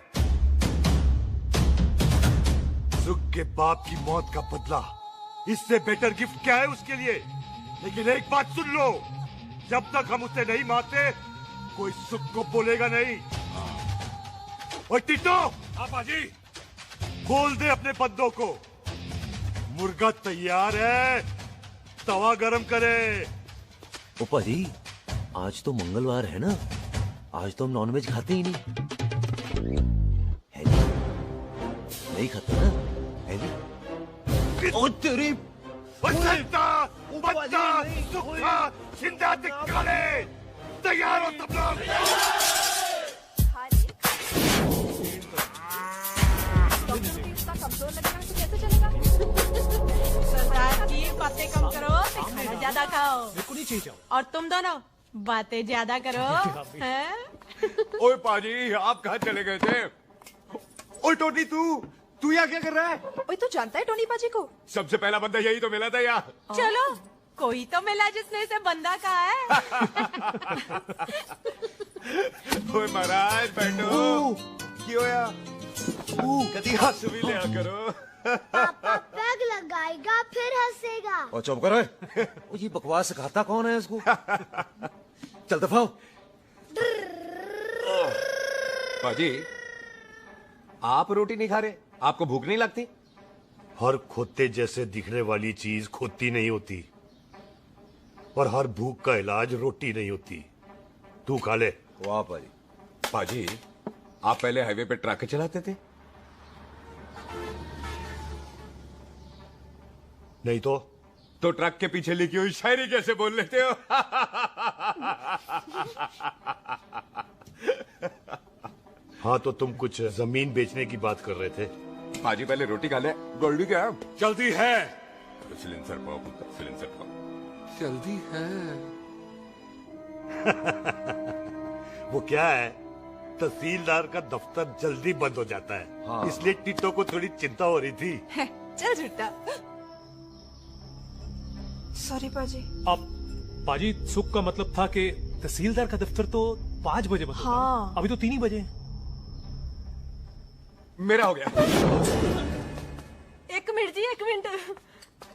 सुख के बाप की मौत का बदला, इससे बेटर गिफ्ट क्या है उसके लिए? लेकिन एक बात सुन लो, जब तक हम उसे नहीं मारते, कोई सुख को बोलेगा नहीं। ओए टिट्टो। हाँ पाजी। बोल दे अपने बंदों को, मुर्गा तैयार है, तवा गरम करे। ओ पाजी, आज तो मंगलवार है ना, आज तो हम नॉनवेज खाते ही नहीं। है नहीं खाते ना, है नहीं? ओ तेरी बच्चा, सुखा, जिंदा दिखाले, तैयार हो सब लोग। कमजोर लगना तो कैसे चलेगा? सरदार की बातें कम करो, खाना ज्यादा खाओ। नहीं चाहिए। और तुम दोनों बातें ज्यादा करो। हैं? ओए पाजी, आप कहाँ चले गए थे? ओए टोनी, तू यहाँ क्या कर रहा है? ओए, तू जानता है टोनी पाजी को? सबसे पहला बंदा यही तो मिला था यार। चलो, कोई तो मिला जिसने इसे बंदा कहा है। ओए महाराज, बैठो। क्यों होया? कभी हंस भी लिया करो। पापा पैग लगाएगा फिर हंसेगा। और चुप करो। ये बकवास सिखाता कौन है इसको? चल दफाओ। पाजी, आप रोटी नहीं खा रहे? आपको भूख नहीं लगती? हर खोते जैसे दिखने वाली चीज खोती नहीं होती, और हर भूख का इलाज रोटी नहीं होती। तू खा ले। वाह पाजी। पाजी, आप पहले हाईवे पे ट्रक चलाते थे? नहीं तो ट्रक के पीछे लिखी हुई शायरी कैसे बोल लेते हो? हाँ, तो तुम कुछ जमीन बेचने की बात कर रहे थे। पाजी, पहले रोटी खा ले। गोल्डी क्या? जल्दी है। सिलेंसर पाओ, सिलेंसर पाओ। जल्दी है। वो क्या है, तहसीलदार का दफ्तर जल्दी बंद हो जाता है। हाँ। इसलिए टिट्टो को थोड़ी चिंता हो रही थी। चल झूठा। सॉरी पाजी। अब पाजी, सुख का मतलब था कि तहसीलदार का दफ्तर तो 5 बजे बंद होता है। हाँ। अभी तो 3 ही बजे। मेरा हो गया। एक मिनट जी, एक मिनट।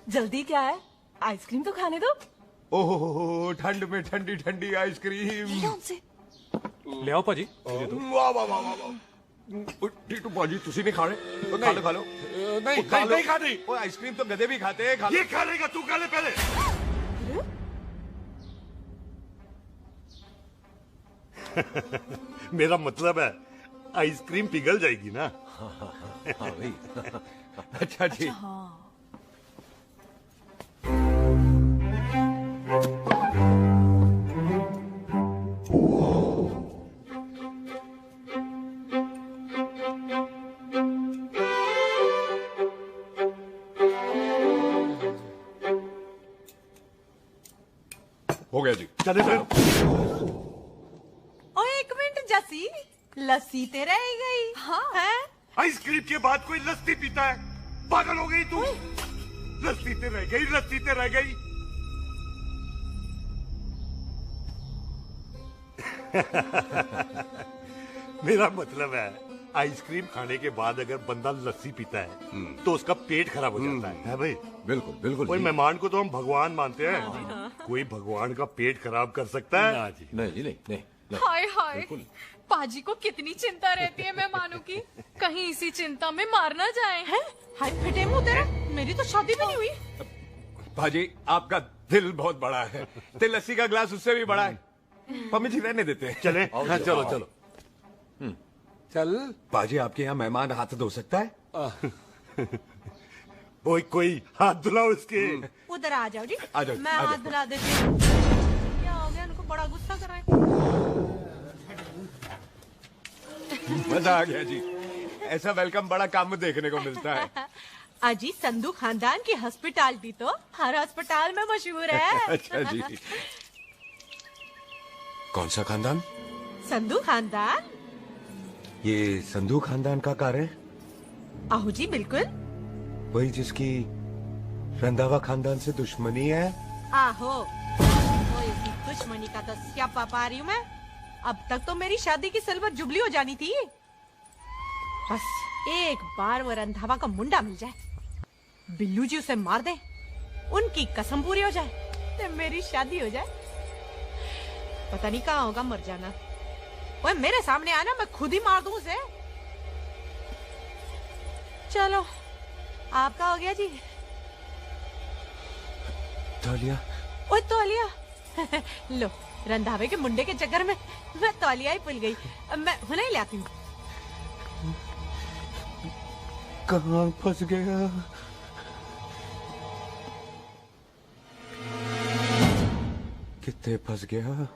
जल्दी क्या है? आइसक्रीम तो खाने दो। ओहो, ठंड में ठंडी ठंडी आइसक्रीम। उनसे ले आओ पाजी। वाह वाह वाह वाह। टिट्टू पाजी, तुसी नहीं खा रहे? खा लो खा लो। नहीं खाती। आइसक्रीम तो गधे भी खाते हैं। खा लो। ये खा लेगा, तू खा ले पहले। मेरा मतलब है, आइसक्रीम पिघल जाएगी ना। हाँ भाई। अच्छा जी। हाँ। हो गया जी। चले फिर। ओ एक मिनट जसी, लस्सी ते रह गई। हाँ है? आइसक्रीम के बाद कोई लस्सी पीता है? पागल हो गई तू? लस्सी ते रह गई, लस्सी ते रह गई। मेरा मतलब है आइसक्रीम खाने के बाद अगर बंदा लस्सी पीता है तो उसका पेट खराब हो जाता है भाई? बिल्कुल बिल्कुल। कोई मेहमान को तो हम भगवान मानते हैं, कोई भगवान का पेट खराब कर सकता है? नहीं जी, नहीं। हाय हाय, पाजी को कितनी चिंता रहती है मेहमानों की, कहीं इसी चिंता में मार ना जाए। हैं? हाय फिटे मुंह तेरा, मेरी तो शादी भी नहीं हुई। भाजी आपका दिल बहुत बड़ा है, ते लस्सी का ग्लास उससे भी बड़ा है। मम्मी जी रहने देते हैं। चले? हाँ, चलो चलो। चल बाजी, आपके यहाँ मेहमान हाथ धो सकता है? कोई हाथ धुलाओ इसके। उधर आ जाओ जी, आ जाओ, मैं आ हाथ जाओ। धुला देती हूँ। क्या हो गया, उनको बड़ा गुस्सा कर रहा है। मजा आ गया जी, ऐसा वेलकम बड़ा काम में देखने को मिलता है। अजी संधू खानदान की हॉस्पिटैलिटी तो हर अस्पताल में मशहूर है। अच्छा जी। कौन सा खानदान? संधू खानदान। ये संधू खानदान का कार है? आहू जी बिल्कुल। वही जिसकी रंधावा खानदान से दुश्मनी है? आहो, तो इसकी दुश्मनी का तो स्यापा पा रही हूँ मैं। अब तक तो मेरी शादी की सिल्वर जुबली हो जानी थी। बस एक बार वो रंधावा का मुंडा मिल जाए, बिल्लू जी उसे मार दे, उनकी कसम पूरी हो जाए, तो मेरी शादी हो जाए। पता नहीं कहाँ होगा मर जाना। ओए मेरे सामने आना, मैं खुद ही मार दूं उसे। चलो आपका हो गया जी। तौलिया? ओए तौलिया। लो, रंधावे के मुंडे के चक्कर में मैं तौलिया ही भूल गई। मैं हुने ही लाती हूँ। कहाँ फंस गया? कितने फंस गया?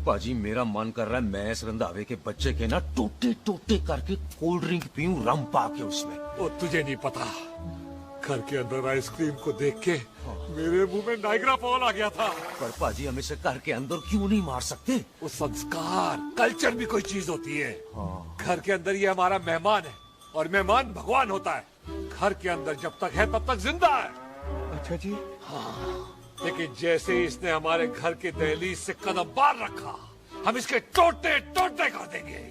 पाजी मेरा मन कर रहा है मैं इस रंधावे के बच्चे के ना टोटे टोटे करके कोल्ड ड्रिंक पीऊं, रम पाके उसमें। वो तुझे नहीं पता, घर के अंदर आइसक्रीम को देख के मेरे मुंह में नाइग्रा फॉल आ गया था। पर पाजी हम इसे घर के अंदर क्यों नहीं मार सकते? वो संस्कार कल्चर भी कोई चीज होती है। घर के अंदर ये हमारा मेहमान है और मेहमान भगवान होता है। घर के अंदर जब तक है तब तक जिंदा है। अच्छा जी। हाँ, लेकिन जैसे ही इसने हमारे घर के दहलीज से कदम बाहर रखा, हम इसके टोटे टोटे कर देंगे।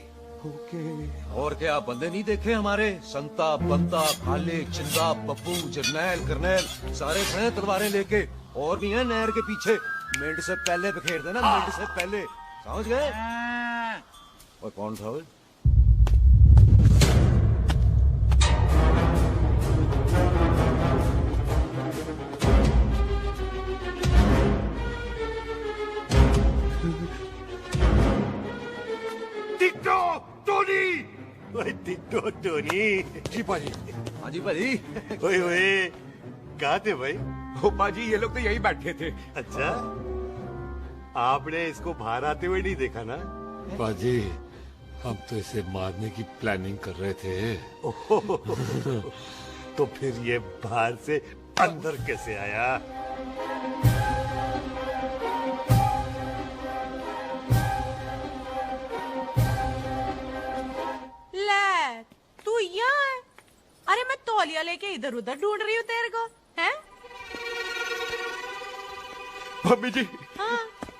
और क्या आप बंदे नहीं देखे हमारे? संता, बंता, खाले, चिंदा, बब्बू, जरनैल, करनैल सारे खड़े तलवारें लेके, और भी हैं नहर के पीछे। मिनट से पहले बिखेर देना, मिनट से पहले, समझ गए? और कौन था वो? Ditto Tony. ओए टिट्टो टोनी। जी पाजी। हाँ जी पाजी। ओए ओए, कहाँ थे भाई? ओ पाजी, ये लोग तो यही बैठे थे। अच्छा, आपने इसको बाहर आते हुए नहीं देखा ना? पाजी, हम तो इसे मारने की प्लानिंग कर रहे थे। तो फिर ये बाहर से अंदर कैसे आया? ले, तू यहाँ है? अरे मैं तौलिया लेके इधर उधर ढूंढ रही हूँ तेरे को, हैं? मम्मी जी, हाँ?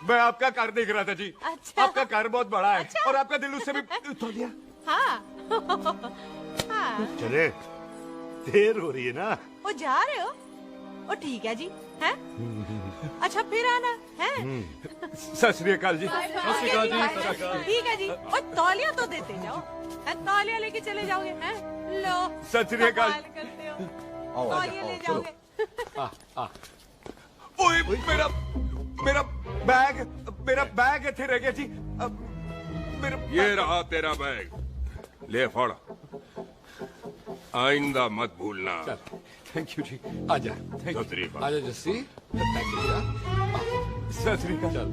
मैं आपका कार देख रहा था जी। अच्छा। आपका कार बहुत बड़ा है। अच्छा। और आपका दिल उससे भी तौलिया। हाँ। हाँ। चले, देर हो रही है ना? वो जा रहे हो? ओ ठीक है जी, हैं? अच्छा फिर आना, हैं? सत श्री अकाल जी। ठीक है जी। और तौलिया तो देते जाओ, तौलिया लेके चले जाओगे, हैं? लो। सत श्री अकाल। कमाल करते हो। तौलिया ले जाओगे। ओए, मेरा बैग इथे रह गया जी। ये रहा तेरा बैग, ले फड़। आइंदा मत भूलना। थैंक यू जी। आजा, आजा जस्सी। Thank you. सत श्री अकाल।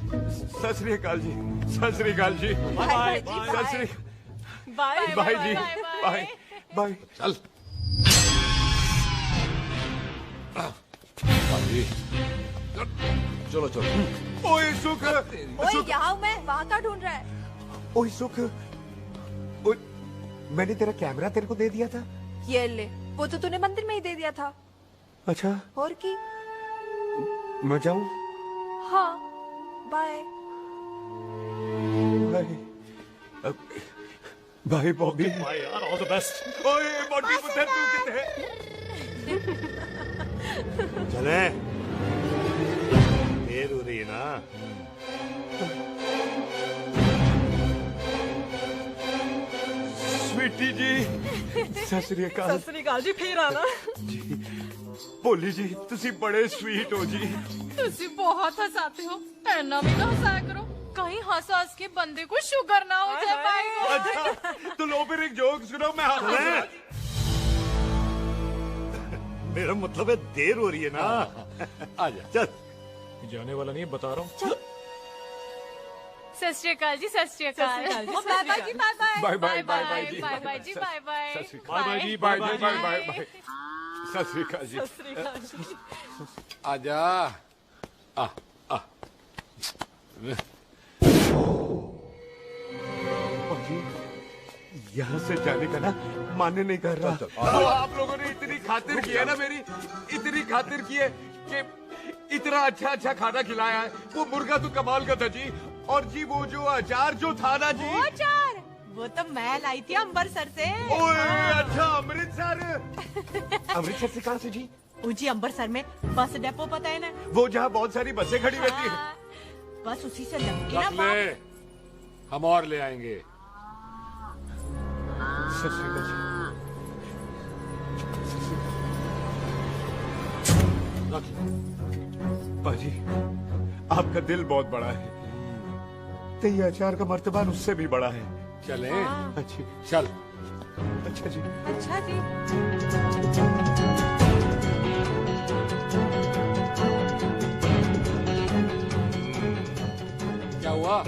सत श्री अकाल जी। सत श्री अकाल जी। बाय सत श्री बाय बाय जी। Bye bye. चल। चलो चलो। ओए सुख, ओए यहाँ हूँ मैं, वहाँ का ढूंढ रहा है? ओए सुख, ओए, मैंने तेरा कैमरा तेरे को दे दिया था। ये ले, वो तो तूने मंदिर में ही दे दिया था। अच्छा, और की? मैं जाऊं? हाँ, bye. Bye bye Bobby. Bye यार, ऑल द बेस्ट। ओए बॉबी पुत्र तू कितने है? चले, देर हो रही है ना। स्वीटी जी, सत श्री अकाल। सत श्री अकाल जी, फिर आना। जी, भोली जी, तुसी बड़े स्वीट हो जी। तुसी बहुत हंसाते हो, ऐना भी ना हंसाया करो, कहीं हंस हंस के बंदे को शुगर ना हो जाए भाई को। अच्छा, तो लो फिर एक जोक सुनो, मैं हंस। मेरा मतलब है देर हो रही है ना। आजा। चल। जाने वाला नहीं है, बता रहा हूँ। सत श्री अकाल जी, सत श्री अकाल। बाय बाय जी, bye bye. Bye bye bye जी, बाय बाय जी, बाय बाय। बाय बाय जी, bye bye bye bye bye. सत श्री अकाल जी। सत श्री अकाल जी। आजा। यहाँ से जाने का ना मान्य नहीं कर रहा। तो आप लोगों ने इतनी खातिर की है ना मेरी, इतनी खातिर की है कि इतना अच्छा अच्छा खाना खिलाया है। वो मुर्गा तो कमाल का था जी, और जी वो जो अचार जो था ना जी। वो अचार, वो तो मैं लाई थी अमृतसर से। ओए अच्छा, अमृतसर। अमृतसर से कहाँ से जी? जी अमृतसर में बस डिपो पता है ना, वो जहाँ बहुत सारी बसें खड़ी रहती है। बस उसी से लगती ना रख ले, हम और ले आएंगे। सत श्री अकाल जी। पाजी, आपका दिल बहुत बड़ा है, तो ये अचार का मर्तबान उससे भी बड़ा है। चले? अच्छी। चल। अच्छा जी। अच्छा जी। क्या हुआ?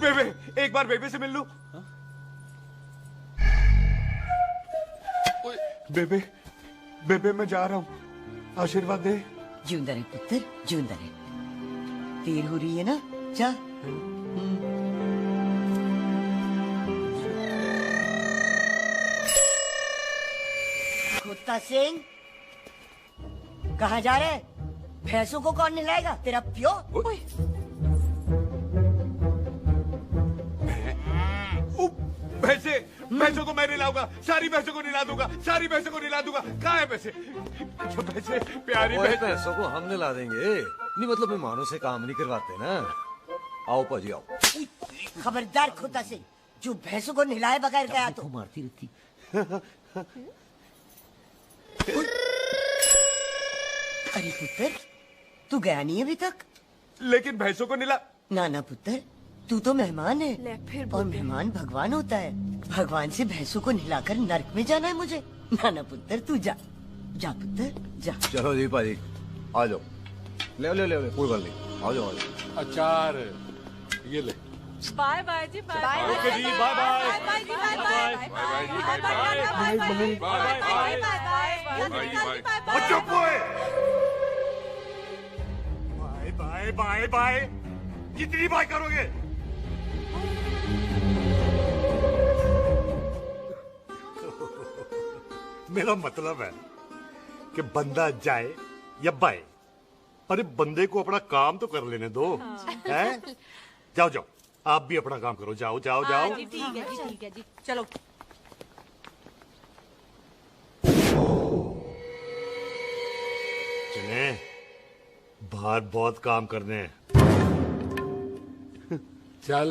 बेबे, एक बार बेबे से मिल लूं? बेबे, बेबे मैं जा रहा हूँ, आशीर्वाद दे। जिंदा रहे पुत्र, जिंदा रहे। देर हो रही है ना, जा। कुत्ता सिंह, कहाँ जा रहे? भैंसों को कौन नहलाएगा? तेरा प्यो? भैंसों को मैं नहलाऊंगा, सारी भैंसों को नहला दूंगा, सारी भैंसों को नहला दूंगा। कहाँ है पैसे? पैसे प्यारी भैंसों को हम नहला देंगे। नहीं मतलब मेहमानों से काम नहीं करवाते ना। आओ पाजी आओ। खबरदार कुत्ता सिंह, जो भैंसों को नहलाए बगैर गया तो मारती रहती। अरे पुत्र, तू गया नहीं अभी तक? लेकिन भैंसों को नहला। ना ना पुत्र, तू तो मेहमान है, ले फिर और मेहमान भगवान होता है। भगवान से भैंसों को नहलाकर नरक में जाना है मुझे? ना ना पुत्र, तू जा, जा पुत्र जा। चलो जी पाजी, आ जाओ। ले ले ले ले, कोई बात नहीं, आ जाओ आ जाओ। अचार ये ले। बाय बाय जी, बाय बाय। ओके जी, बाय बाय। बाय बाय जी, बाय बाय। बाय जी, bye bye. Bye bye bye bye. चुप हुए। बाय बाय बाय बाय, कितनी बाय करोगे? मेरा मतलब है कि बंदा जाए या बाय, अरे बंदे को अपना काम तो कर लेने दो। हैं? जाओ जाओ, आप भी अपना काम करो, जाओ जाओ जाओ। जी ठीक है जी, ठीक है जी, चलो। चले, बाहर बहुत काम करने हैं। चल।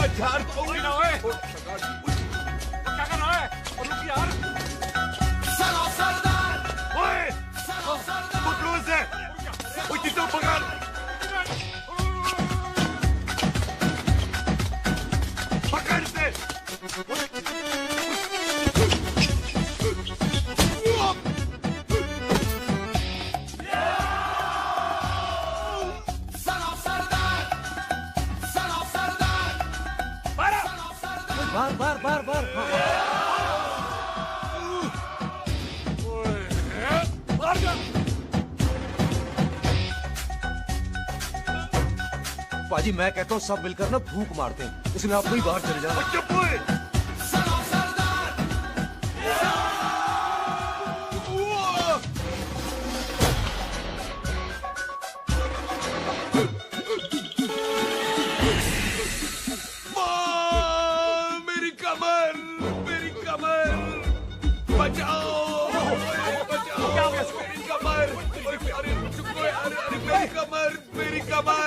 अचार तो ना पाजी मैं कहता हूँ सब मिलकर ना भूख मारते हैं, इसलिए आप ही बाहर चले जाओ। चुप हुए। मेरी कमर, मेरी कमर, बचाओ, बचाओ, मेरी कमर, अरे मेरी कमर, मेरी कमर।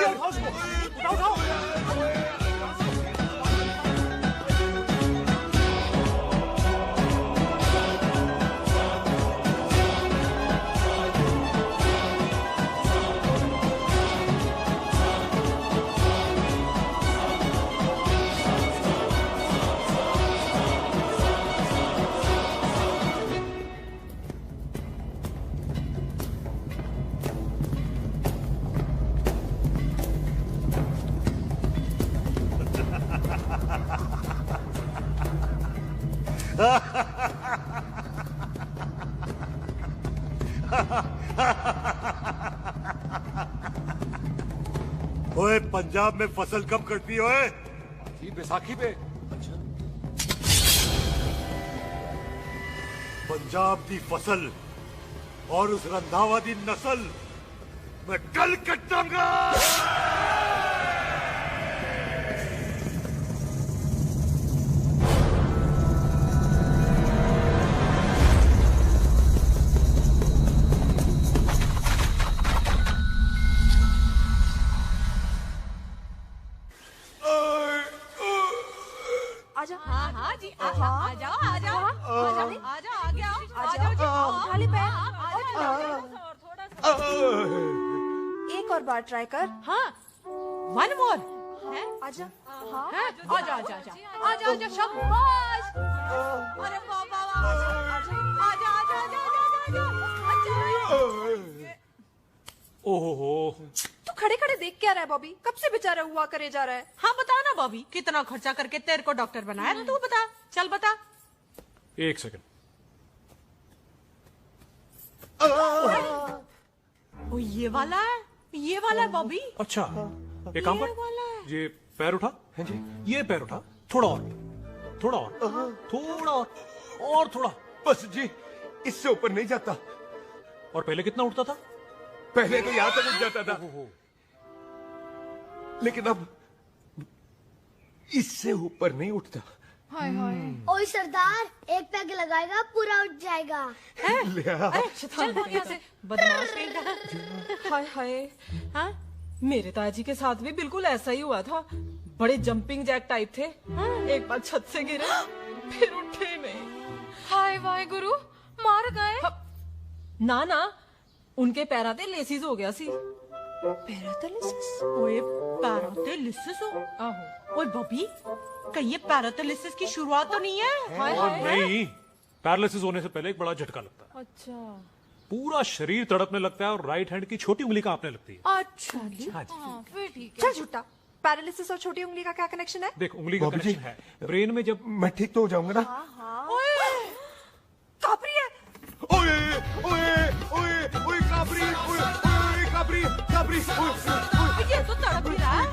ओए पंजाब में फसल कब कटती है ओए? बैसाखी पे। पंजाब की फसल और उस रंधावा दी नस्ल मैं कल कटांगा। आजा। हाँ हाँ जी आ जाओ आ जाओ आ जाओ आ जाओ आ जाओ आगे आओ आ जाओ उठा ले पैर। एक और बार ट्राई कर। हाँ वन मोर है। आजा। हाँ आजा आजा आजा आजा आजा शाबाश। अरे वाह वाह वाह आजा आजा आजा आजा आजा। ओहो तू खड़े खड़े देख क्या रहा है बॉबी? कब से बेचारा हुआ करे जा रहा है? हाँ बता ना बॉबी, कितना खर्चा करके तेरे को डॉक्टर बनाया ना, तू बता, चल बता। एक सेकंड। ओ ये वाला है बॉबी। अच्छा एक काम कर, ये पैर उठा। हाँ जी। ये पैर उठा, थोड़ा और, थोड़ा और, थोड़ा और थोड़ा। बस जी, इससे ऊपर नहीं जाता। और पहले कितना उठता था? पहले तो यहां तक उठ जाता था, लेकिन अब इससे ऊपर नहीं उठता। हाय हाय। ओए सरदार, एक पैग लगाएगा पूरा उठ जाएगा। चल भाग यहाँ से, बदमाश कहीं। हाय हाय। हाँ मेरे ताजी के साथ भी बिल्कुल ऐसा ही हुआ था। बड़े जंपिंग जैक टाइप थे। एक बार छत से गिरे फिर उठे नहीं। हाय वाय गुरु, मार गए? ना ना, उनके पैराते लेसिस हो गया सी। पैरालिसिस? ओए पैरालिसिस हो? आहो। ओए बॉबी, कहीं ये पैरालिसिस की शुरुआत तो नहीं है? हाय हाय। नहीं, पैरालिसिस होने से पहले एक बड़ा झटका लगता है। अच्छा। पूरा शरीर तड़पने लगता है और राइट हैंड की छोटी उंगली कांपने लगती है। अच्छा जी। हाँ जी। फिर ठीक है। चल झूठा, पैरालिसिस और छोटी उंगली का क्या कनेक्शन है? देख, उंगली का कनेक्शन है ब्रेन में। जब मैं ठीक तो हो जाऊंगा ना। ओए कापरी है। ओए ओए ओए ओए काबरी, ओए ओए काबरी काबरी। ये तो तड़प ही रहा है।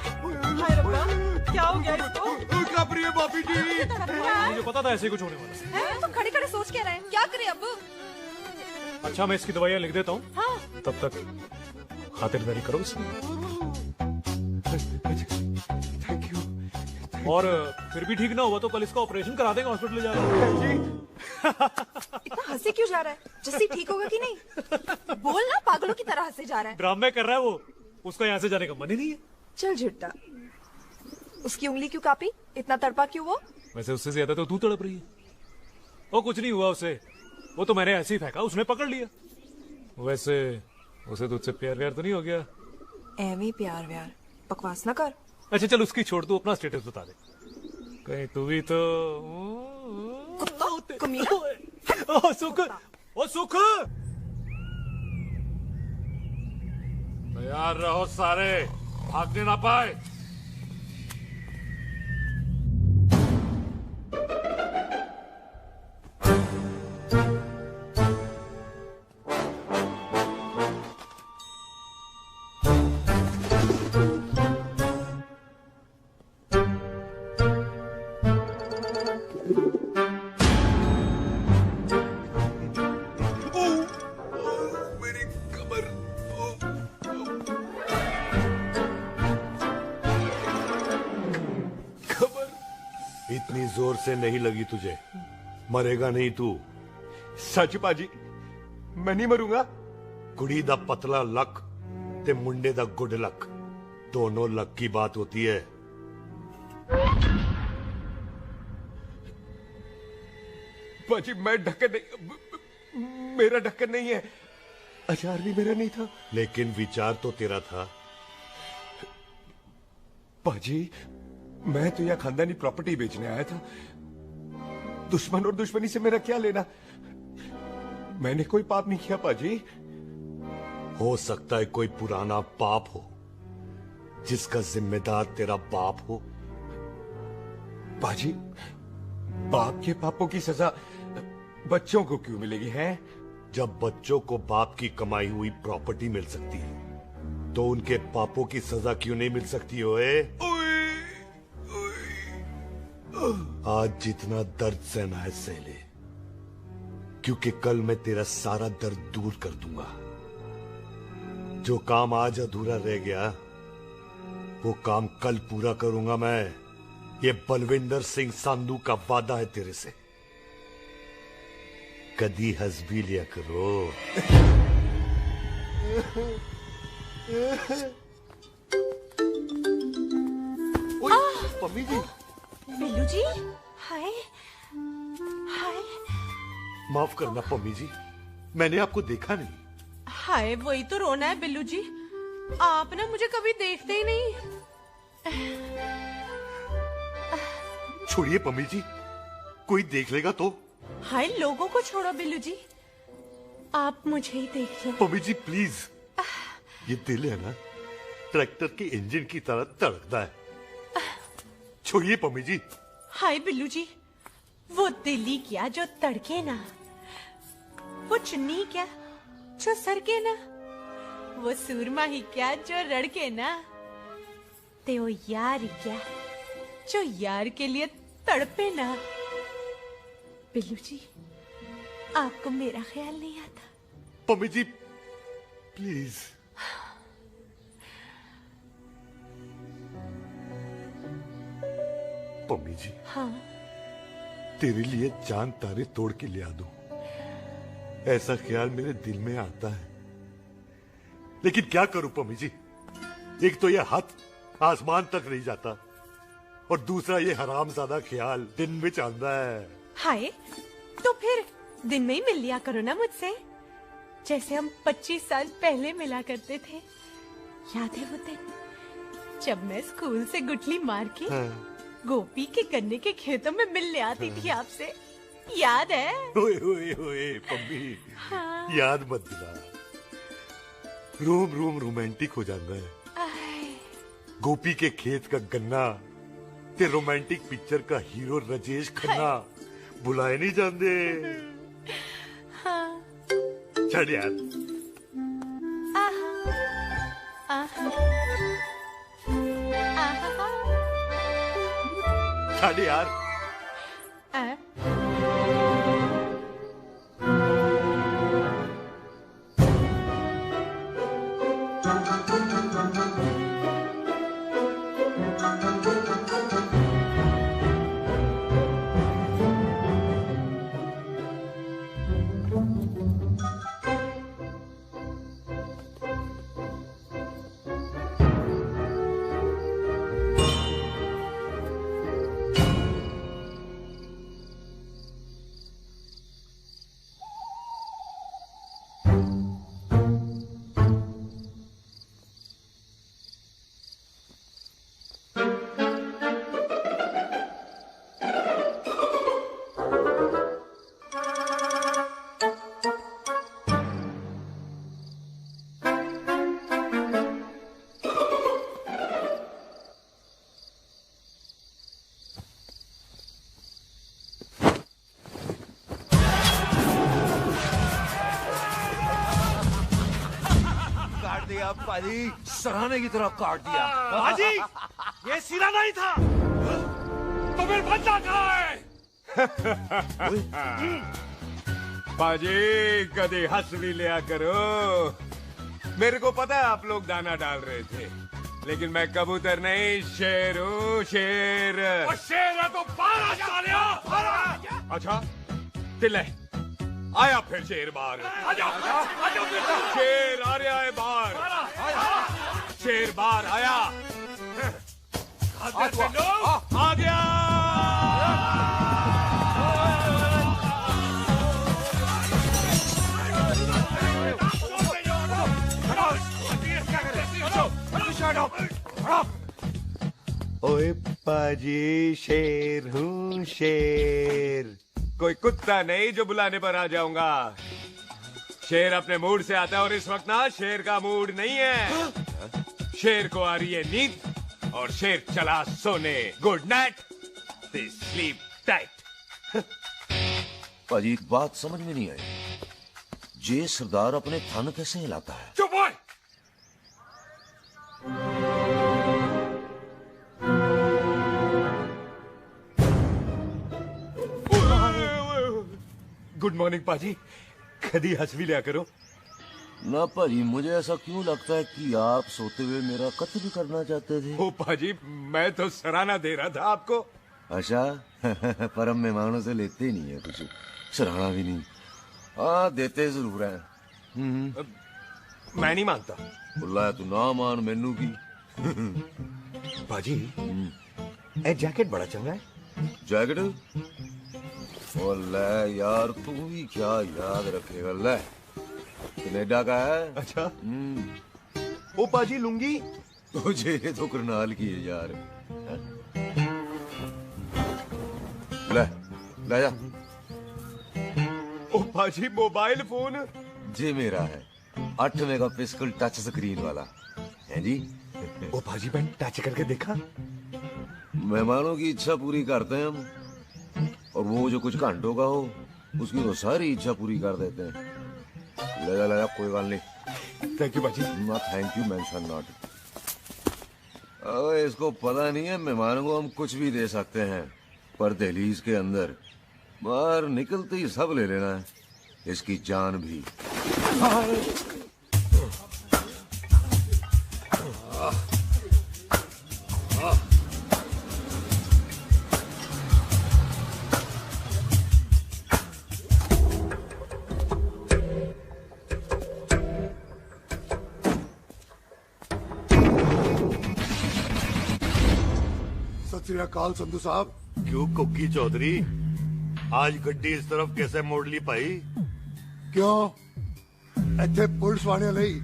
हाय रब्बा, क्या हो गया इसको? ओए काबरी है बाबी जी। मुझे पता था ऐसे कुछ होने वाला है। तुम खड़े खड़े सोच क्या रहे हैं? क्या करें अब? अच्छा मैं इसकी दवाइयाँ लिख देता हूँ। हाँ। तब तक खातिरदारी करो इसकी। Thank you. और फिर भी ठीक ना हुआ तो कल इसका ऑपरेशन करा देंगे हॉस्पिटल ले जाकर। इतना हंसे क्यों जा रहा है? जैसे ठीक होगा कि नहीं? बोल ना, पागलों की तरह हंसे जा रहा है। ड्रामे कर रहा है वो, उसका यहाँ से जाने का मन ही नहीं है। चल झुट्टा, उसकी उंगली क्यों कापी? इतना तड़पा क्यों वो? वैसे उससे ज्यादा तो तू तड़प रही है। वो कुछ नहीं हुआ उसे, वो तो मैंने ऐसे ही फेंका, उसने पकड़ लिया। वैसे उसे तुझसे प्यार व्यार तो नहीं हो गया? एवी प्यार व्यार बकवास ना कर। अच्छा चल उसकी छोड़, तू अपना स्टेटस बता दे। कहीं तू भी तो ओ सुख, ओ सुख। तैयार रहो सारे, भागने ना पाए। जोर से नहीं लगी तुझे, मरेगा नहीं तू। सच पाजी, मैं नहीं मरूंगा। कुड़ी दा पतला लक ते मुंडे दा गुड लक, दोनों लक की बात होती है। पाजी मैं ढक्कन नहीं, मेरा ढक्कन नहीं है, अचार भी मेरा नहीं था। लेकिन विचार तो तेरा था। पाजी मैं तो यह खानदानी प्रॉपर्टी बेचने आया था, दुश्मन और दुश्मनी से मेरा क्या लेना। मैंने कोई पाप नहीं किया पाजी। हो सकता है कोई पुराना पाप हो जिसका जिम्मेदार तेरा बाप हो। पाजी बाप के पापों की सजा बच्चों को क्यों मिलेगी है? जब बच्चों को बाप की कमाई हुई प्रॉपर्टी मिल सकती है तो उनके पापों की सजा क्यों नहीं मिल सकती? ओए आज जितना दर्द सहना है सह ले, क्योंकि कल मैं तेरा सारा दर्द दूर कर दूंगा। जो काम आज अधूरा रह गया वो काम कल पूरा करूंगा मैं। ये बलविंदर सिंह संधू का वादा है तेरे से। कदी हंस भी लिया करो। मम्मी जी। बिल्लू जी, हाय हाय। माफ करना पम्मी जी, मैंने आपको देखा नहीं। हाय वही तो रोना है बिल्लू जी, आप ना मुझे कभी देखते ही नहीं। छोड़िए पम्मी जी, कोई देख लेगा तो। हाय लोगों को छोड़ो बिल्लू जी, आप मुझे ही देख लो। पम्मी जी प्लीज, ये दिल है ना ट्रैक्टर के इंजन की तरह तड़कता है। छोड़िए पम्मी जी। हाय बिल्लू जी, वो दिल्ली क्या जो तड़के ना, वो चुन्नी क्या जो सरके ना, वो सूरमा ही क्या जो रड़के ना, ते वो यार ही क्या जो यार के लिए तड़पे ना। बिल्लू जी आपको मेरा ख्याल नहीं आता? पम्मी जी प्लीज। पम्मी जी हाँ तेरे लिए चांद तारे तोड़ के ले आ दूं, ऐसा ख्याल मेरे दिल में आता है। लेकिन क्या करूं पम्मी जी, एक तो ये हाथ आसमान तक नहीं जाता और दूसरा ये हरामजादा ख्याल दिन में चांदा है। हाय तो फिर दिन में ही मिल लिया करो ना मुझसे, जैसे हम 25 साल पहले मिला करते थे। याद है वो दिन जब मैं स्कूल से गुठली मार के गोपी के गन्ने के खेतों में मिलने आती थी आपसे, याद है? ओए ओए ओए पम्मी, हाँ। याद मत दिला, रोम रोम रोमांटिक हो जाता है। गोपी के खेत का गन्ना ते रोमांटिक पिक्चर का हीरो राजेश खन्ना बुलाए नहीं जाते। हाँ। चल यार। चल यार। पाजी सराहने की तरह काट दिया। पाजी ये सिरा नहीं था, तो फिर बच्चा कहाँ है? पाजी कभी हंस भी लिया करो। मेरे को पता है आप लोग दाना डाल रहे थे, लेकिन मैं कबूतर नहीं, शेर हूँ, शेर। और शेर है तो बारह सालिया, अच्छा तिले आया फिर शेर बाहर। शेर आ रहा है बाहर, शेर बाहर आया। आ गया। ओए पाजी, शेर हूँ शेर। कोई कुत्ता नहीं जो बुलाने पर आ जाऊंगा। शेर अपने मूड से आता है और इस वक्त ना शेर का मूड नहीं है। शेर को आ रही है नींद और शेर चला सोने। Good night, sleep tight. पाजी एक बात समझ में नहीं आई, जे सरदार अपने थन कैसे हिलाता है? चुप हो। गुड मॉर्निंग पाजी, कदी हंस भी लिया करो। ना पाजी, मुझे ऐसा क्यों लगता है कि आप सोते हुए मेरा कत्ल भी करना चाहते थे? ओ पाजी, मैं तो सराहना दे रहा था आपको। अच्छा पर हम मेहमानों से लेते ही नहीं है कुछ, सराहना भी नहीं। हाँ देते जरूर है। मैं नहीं मानता। बुला तू ना मान मैनू की। पाजी ए जैकेट बड़ा चंगा है। जैकेट ओ ले यार, तू भी क्या याद रखेगा। ले कनेडा का है। अच्छा। ओ पाजी लुंगी तुझे तो करनाल की है यार। ले ले जा। ओ पाजी मोबाइल फोन जी मेरा है, 8 मेगापिक्सल टच स्क्रीन वाला है जी। ओ पाजी मैं टच करके देखा। मेहमानों की इच्छा पूरी करते हैं हम, और वो जो कुछ घंटों का हो उसकी तो सारी इच्छा पूरी कर देते हैं। ले जा कोई बात नहीं। थैंक यू बाजी। ना थैंक यू मेंशन नॉट। इसको पता नहीं है मेहमानों को हम कुछ भी दे सकते हैं, पर दहलीज के अंदर बाहर निकलते ही सब ले लेना है, इसकी जान भी। सत श्री अकाल संधू साहब। क्यों कुकी चौधरी, आज गड्डी इस तरफ कैसे मोड़ ली पाई? क्यों इतने पुलिस वाले नहीं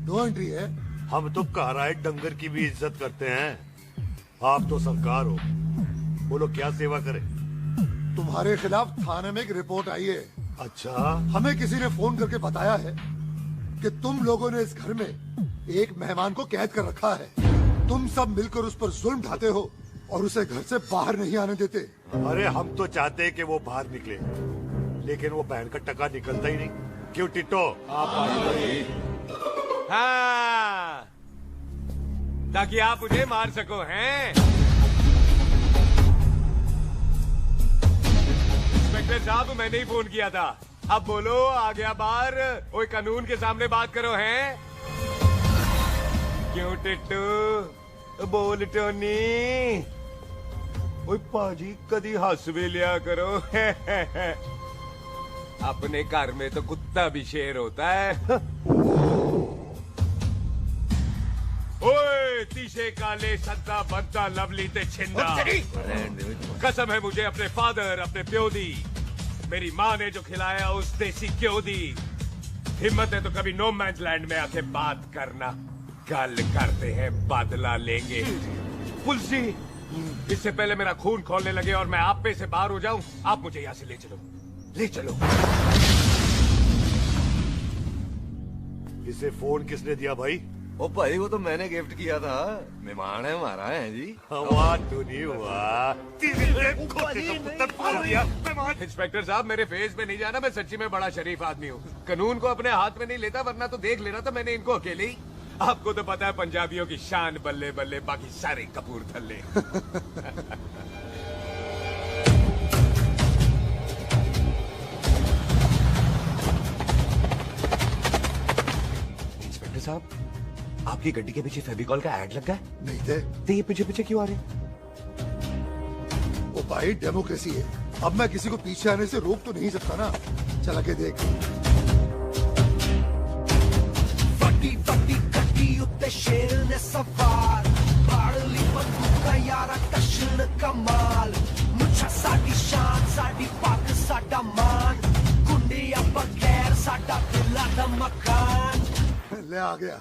नो एंट्री है? हम तो घर आए डंगर की भी इज्जत करते हैं। आप तो सरकार हो, बोलो क्या सेवा करें? तुम्हारे खिलाफ थाने में एक रिपोर्ट आई है। अच्छा। हमें किसी ने फोन करके बताया है कि तुम लोगों ने इस घर में एक मेहमान को कैद कर रखा है। तुम सब मिलकर उस पर जुल्म ढाते हो और उसे घर से बाहर नहीं आने देते। अरे हम तो चाहते हैं कि वो बाहर निकले, लेकिन वो बहन का टका निकलता ही नहीं। क्यों टिट्टो? हाँ, ताकि आप मुझे मार सको हैं। इंस्पेक्टर साहब मैंने ही फोन किया था। अब बोलो आ गया बाहर। ओए कानून के सामने बात करो हैं। क्यों टिट्टू? बोल टोनी। ओए पाजी कदी हंस भी लिया करो। अपने घर में तो कुत्ता भी शेर होता है। ओए तीसे काले संता बनता लवली ते छिंदा। कसम है मुझे अपने फादर, अपने प्यो दी, मेरी माँ ने जो खिलाया उस देसी क्यों दी। हिम्मत है तो कभी नो मैन लैंड में आके बात करना। कल करते हैं बदला लेंगे। पुलसी, इससे पहले मेरा खून खोलने लगे और मैं आप पे से बाहर हो जाऊं, आप मुझे यहाँ से ले चलो, ले चलो। इसे फोन किसने दिया भाई? ओ भाई वो तो मैंने गिफ्ट किया था, मेहमान है हमारा है जी। वाह टोनी वाह। इंस्पेक्टर साहब मेरे फेस पे नहीं जाना, मैं सच्ची में बड़ा शरीफ आदमी हूँ। कानून को अपने हाथ में नहीं लेता, वरना तो देख लेना था मैंने इनको अकेले ही। आपको तो पता है पंजाबियों की शान बल्ले बल्ले, बाकी सारे कपूरथल्ले। इंस्पेक्टर साहब आपकी गड्डी के पीछे फेविकॉल का ऐड लग गया है? नहीं थे। तो ये पीछे पीछे क्यों आ रहे? ओ भाई डेमोक्रेसी है, अब मैं किसी को पीछे आने से रोक तो नहीं सकता ना। चला के देख। ਵੱਡੀ ਵੱਡੀ ਗੱਡੀ ਉੱਤੇ ਸ਼ੇਰ ਨੇ ਸਵਾਰ ਫੜ ਲਈ ਬੰਦੂਕ ਯਾਰਾ ਕਸ਼ਨ ਕਮਾਲ ਮੁੱਛਾਂ ਸਾਡੀ ਸ਼ਾਨ ਸਾਡੀ ਪੱਗ ਸਾਡਾ ਮਾਨ ਗੁੰਡਿਆਂ ਬਗੈਰ ਸਾਡਾ ਦਿਲਾਂ ਦਾ ਮਕਾਨ। ले आ गया।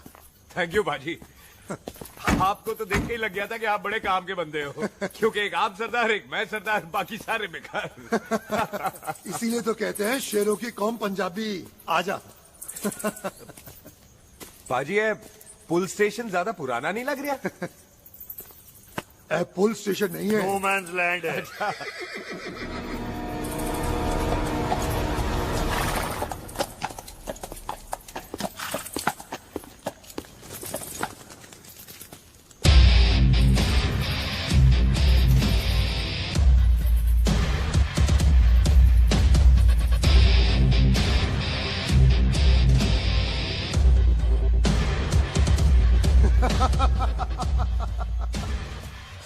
थैंक यू बाजी। आपको तो देख के ही लग गया था कि आप बड़े काम के बंदे हो, क्योंकि एक आप सरदार, एक मैं सरदार, बाकी सारे बेकार। इसीलिए तो कहते हैं शेरों की कौम पंजाबी। आजा। बाजी ये पुल स्टेशन ज्यादा पुराना नहीं लग रहा? पुल स्टेशन नहीं है, नो मैंस लैंड है।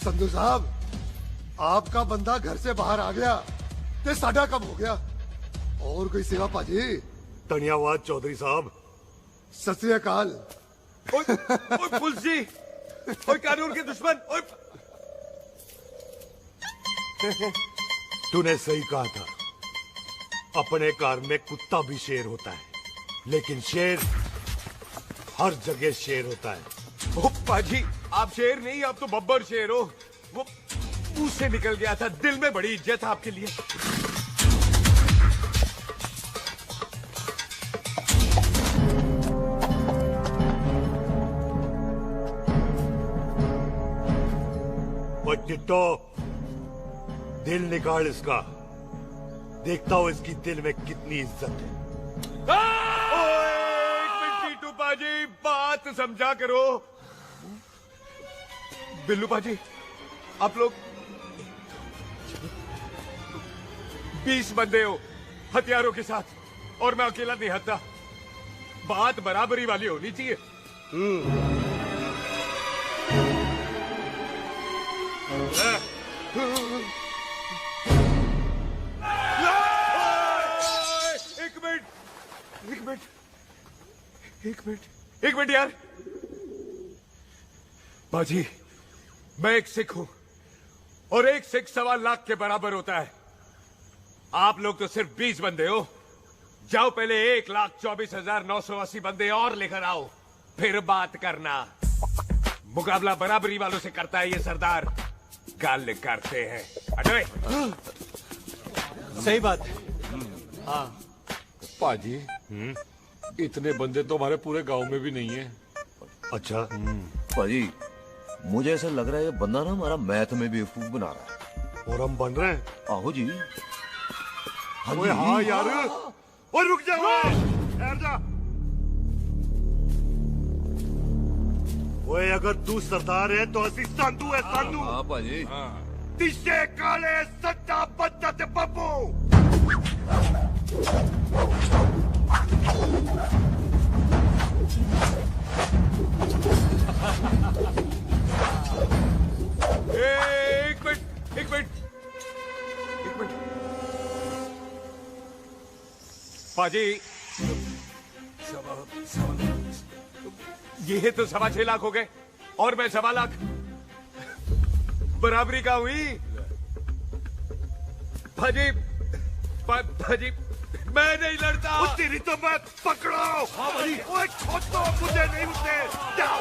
संधू साहब, आपका बंदा घर से बाहर आ गया ते साडा कब हो गया। और कोई सेवा पाजी? धन्यवाद चौधरी साहब। सत श्री अकाल। ओए पुलिस जी, ओए कानून के दुश्मन, ओए। तूने सही कहा था, अपने घर में कुत्ता भी शेर होता है, लेकिन शेर हर जगह शेर होता है। ओ पाजी, आप शेर नहीं, आप तो बब्बर शेर हो। वो मुंह से निकल गया था, दिल में बड़ी इज्जत है आपके लिए। वो टिट्टो, दिल निकाल इसका, देखता हूं इसकी दिल में कितनी इज्जत है। एक मिनट टीटू पाजी, बात समझा करो। बिल्लू पाजी, आप लोग 20 बंदे हो हथियारों के साथ, और मैं अकेला नहीं हटता। बात बराबरी वाली होनी चाहिए। एक मिनट यार। बाजी, मैं एक सिख हूं, और एक सिख 1.25 लाख के बराबर होता है। आप लोग तो सिर्फ 20 बंदे हो। जाओ पहले 1,24,980 बंदे और लेकर आओ, फिर बात करना। मुकाबला बराबरी वालों से करता है ये सरदार, गाल करते हैं। हटो। सही बात है। हाँ पाजी, इतने बंदे तो हमारे पूरे गांव में भी नहीं है। अच्छा पाजी, मुझे ऐसा लग रहा है ये बंदा ना हमारा मैथ में बेवकूफ बना रहा है। और हम बन रहे हैं? आहो जी। ओए हाँ यार, और रुक जा, ठहर जा। ओए अगर तू सरदार है तो असी संधू है, संधू। हाँ पाजी। तिशे काले सट्टा बच्चा ते पप्पू। एक मिनट पाजी, ये तो 6.25 लाख हो गए, और मैं 1.25 लाख। बराबरी का हुई भाजी। भाजी, मैं नहीं लड़ता। तेरी तो मैं पकड़ो। हाँ भाई। ओए छोड़ो मुझे, नहीं उठते। जाओ।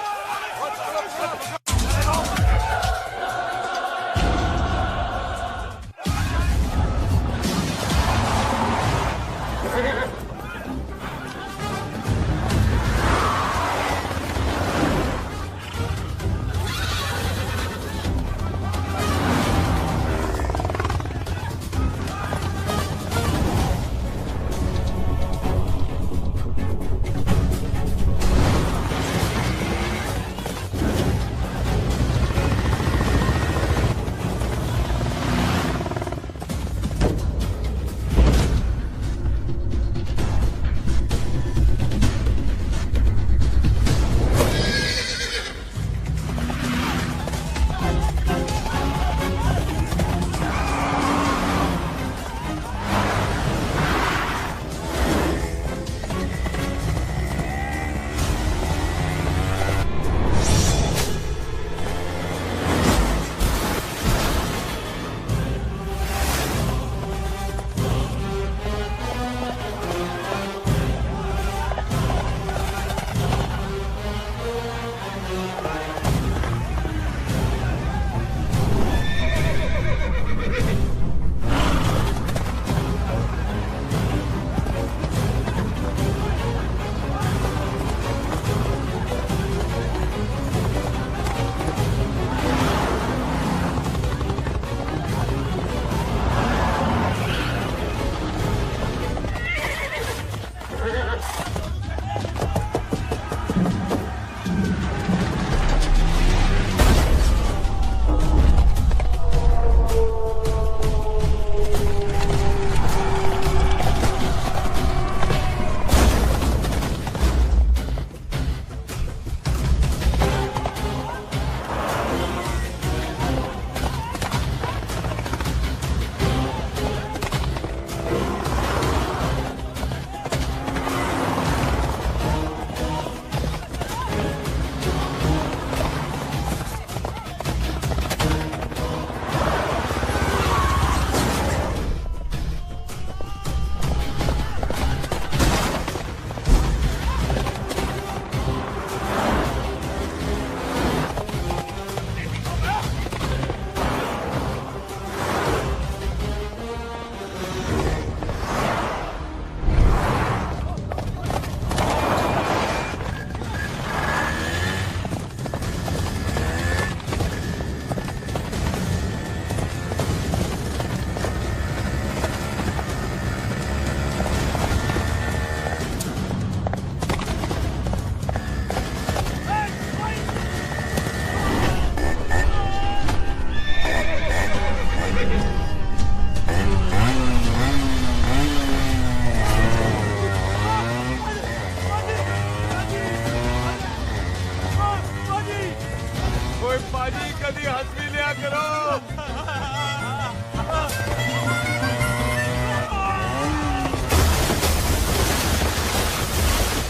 कभी हंस भी लिया करो।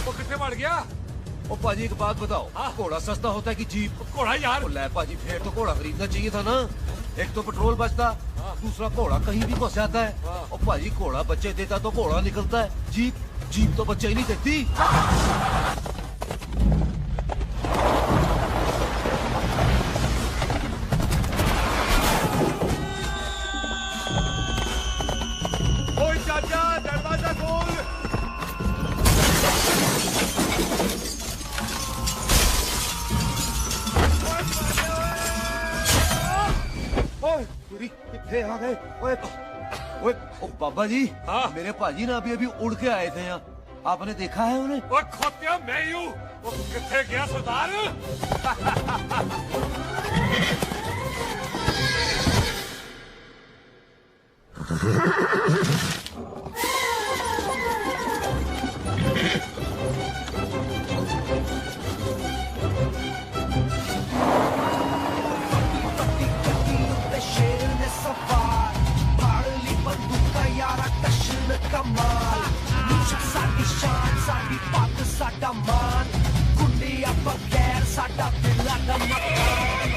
वो कितने बढ़ गया? ओ पाजी एक बात बताओ, घोड़ा सस्ता होता है कि जीप? घोड़ा यार। ओ ले पाजी, फिर तो घोड़ा खरीदना चाहिए था ना। एक तो पेट्रोल बचता, दूसरा घोड़ा कहीं भी फंस जाता है। और पाजी घोड़ा बच्चे देता तो घोड़ा निकलता है, जीप तो बच्चे ही नहीं देती। ओए चाचा, दरवाजा खोल। कितने आ गए? ओए ओ बाबा जी, मेरे पाजी ना अभी उड़ के आए थे यहाँ, आपने देखा है उन्हें? वो खोतिया मैं ही हूँ। वो कितने गया सरदार? साडी पग साडा मान, गुंडिया बगैर साडा दिला दा मकान।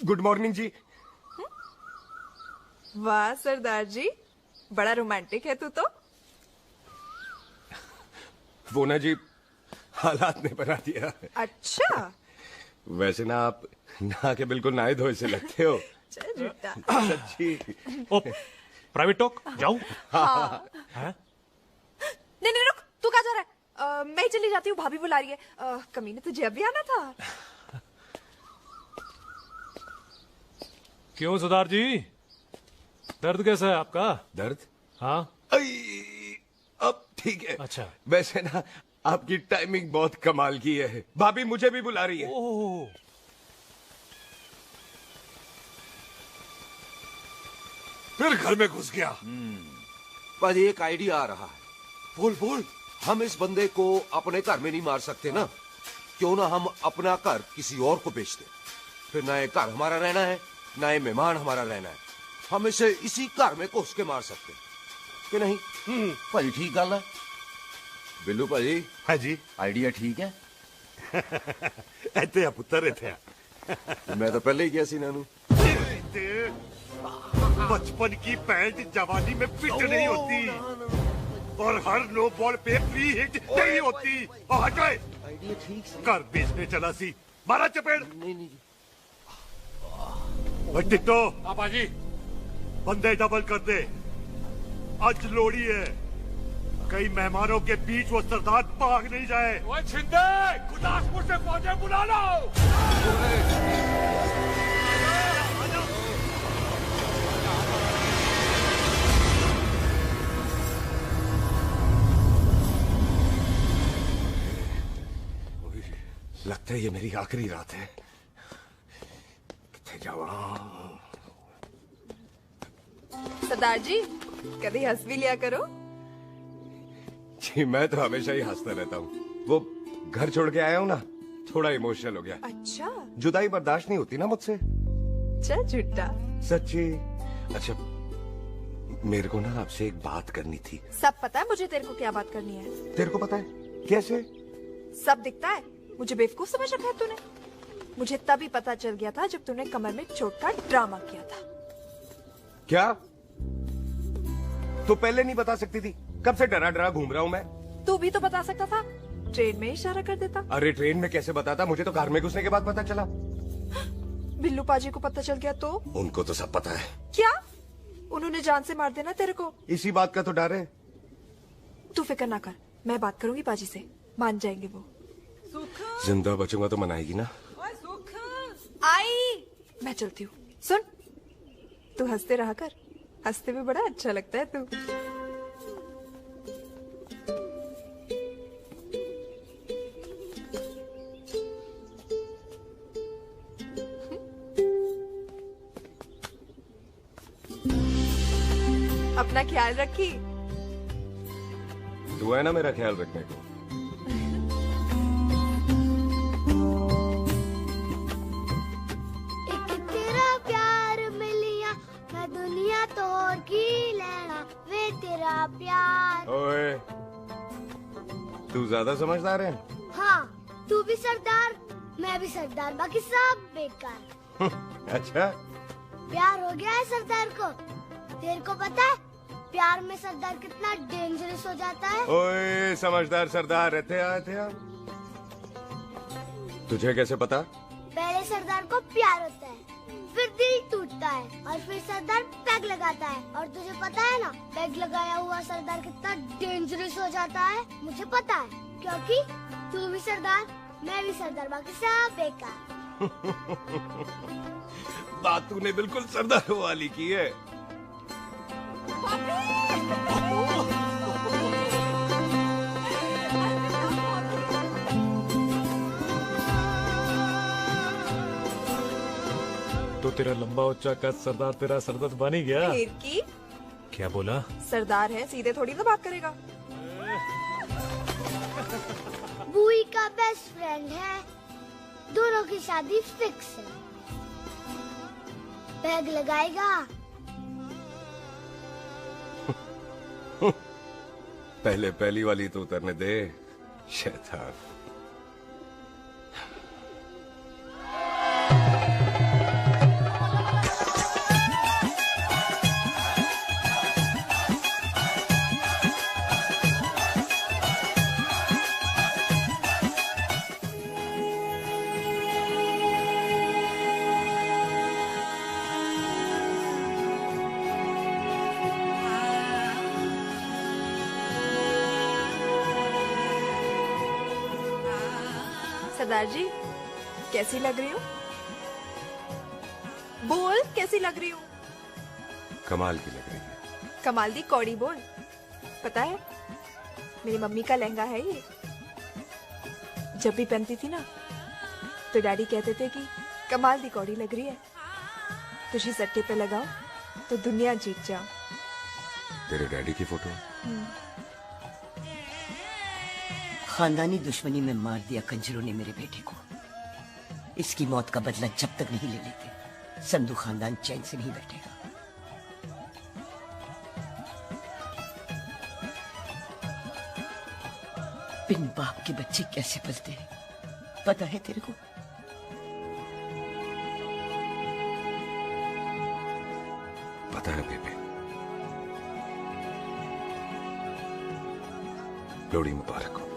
गुड मॉर्निंग जी। वाह सरदार जी, बड़ा रोमांटिक है तू तो। वो ना जी, हालात ने बना दिया। अच्छा। वैसे ना आप नहा के बिल्कुल नहाए धोए से लगते हो। चल झूठा। सच्ची। ओ, प्राइवेट टॉक जाऊं? हाँ। नहीं नहीं रुक, तू कहाँ जा रहा है? मैं ही चली जाती हूँ, भाभी बुला रही है। कमीने तुझे अभी आना था। क्यों सरदार जी, दर्द कैसा है आपका? दर्द? हाँ। अब ठीक है। अच्छा। वैसे ना आपकी टाइमिंग बहुत कमाल की है। भाभी मुझे भी बुला रही है। ओह। फिर घर में घुस गया। पाजी एक आइडिया आ रहा है। बोल। हम इस बंदे को अपने घर में नहीं मार सकते ना, क्यों ना हम अपना घर किसी और को बेच दें। फिर ना ये घर हमारा रहना है, ना ये मेहमान हमारा रहना है। हम इसे इसी घर में घुस के मार सकते कि नहीं? भाजी ठीक गल है। बिल्लू भाजी। हाँ जी। आइडिया ठीक है। ऐते पुत्र इथे मैं तो पहले ही गया सी नानू। बचपन की पैंट जवानी में फिट नहीं होती और हर नो बॉल पे फ्री हिट नहीं होती। और हटाए आइडिया ठीक है। घर बेचने चला सी, मारा चपेड़। नहीं टिट्टो। पापा जी। बंदे डबल कर दे, आज लोड़ी है, कई मेहमानों के बीच वो सरदार भाग नहीं जाए। ओए छिंदे, गुरदासपुर से फौजें बुला लो। लगता है ये मेरी आखिरी रात है। किथे जावा? सरदार जी, कभी हंस भी लिया करो। जी मैं तो हमेशा ही हंसता रहता हूँ। वो घर छोड़ के आया हूँ ना, थोड़ा इमोशनल हो गया। अच्छा, जुदाई बर्दाश्त नहीं होती ना मुझसे। चल झूठा। सच्ची। अच्छा, मेरे को ना आपसे एक बात करनी थी। सब पता है मुझे तेरे को क्या बात करनी है। तेरे को पता है? कैसे? सब दिखता है। मुझे बेवकूफ समझ रखा है तूने। मुझे तभी पता चल गया था जब तूने कमर में चोट का ड्रामा किया था। क्या? तो पहले नहीं बता सकती थी? कब से डरा डरा घूम रहा हूँ मैं। तू भी तो बता सकता था, ट्रेन में इशारा कर देता। अरे ट्रेन में कैसे बताता? मुझे तो कार में घुसने के बाद पता चला। बिल्लू पाजी को पता चल गया तो? उनको तो सब पता है। क्या? उन्होंने जान से मार देना तेरे को। इसी बात का तो डर है। तू फिक्र ना कर, मैं बात करूंगी पाजी से, मान जाएंगे वो। जिंदा बचूंगा तो मनाएगी ना? आई, मैं चलती हूँ। सुन, तू हंसते रहा कर, हंसते में बड़ा अच्छा लगता है तू। अपना ख्याल रखी। तू है ना मेरा ख्याल रखने को। एक तेरा प्यार मिलिया, मैं दुनिया तोड़ की लेना, वे तेरा प्यार। ओए, तू ज्यादा समझदार है। हाँ, तू भी सरदार, मैं भी सरदार, बाकी सब बेकार। अच्छा, प्यार हो गया है सरदार को। तेरे को पता है प्यार में सरदार कितना डेंजरस हो जाता है? ओए समझदार सरदार रहते थे। तुझे कैसे पता? पहले सरदार को प्यार होता है, फिर दिल टूटता है और फिर सरदार पैग लगाता है। और तुझे पता है ना, पैग लगाया हुआ सरदार कितना डेंजरस हो जाता है? मुझे पता है, क्योंकि तू भी सरदार, मैं भी सरदार, बाकी सब बेकार। बात तूने बिल्कुल सरदारों वाली की है। तो तेरा लंबा उच्चा कद सरदार तेरा सरदर्द बन ही गया। फिर की? क्या बोला? सरदार है, सीधे थोड़ी ना बात करेगा। बुई का बेस्ट फ्रेंड है, दोनों की शादी फिक्स है। पैग लगाएगा। पहले पहली वाली तो उतरने दे, शैतान। सरदार जी, कैसी लग रही हूँ? बोल, कैसी लग रही हूँ? कमाल की लग रही है। कमाल दी कौड़ी बोल। पता है, मेरी मम्मी का लहंगा है ये। जब भी पहनती थी ना, तो डैडी कहते थे कि कमाल दी कौड़ी लग रही है, तुझी सट्टे पे लगाओ तो दुनिया जीत जाओ। तेरे डैडी की फोटो? खानदानी दुश्मनी में मार दिया कंजरों ने मेरे बेटे को। इसकी मौत का बदला जब तक नहीं ले लेते, संधू खानदान चैन से नहीं बैठेगा। बिन बाप के बच्चे कैसे पलते हैं, पता है तेरे को? पता है बेबे। लोहड़ी मुबारक हो।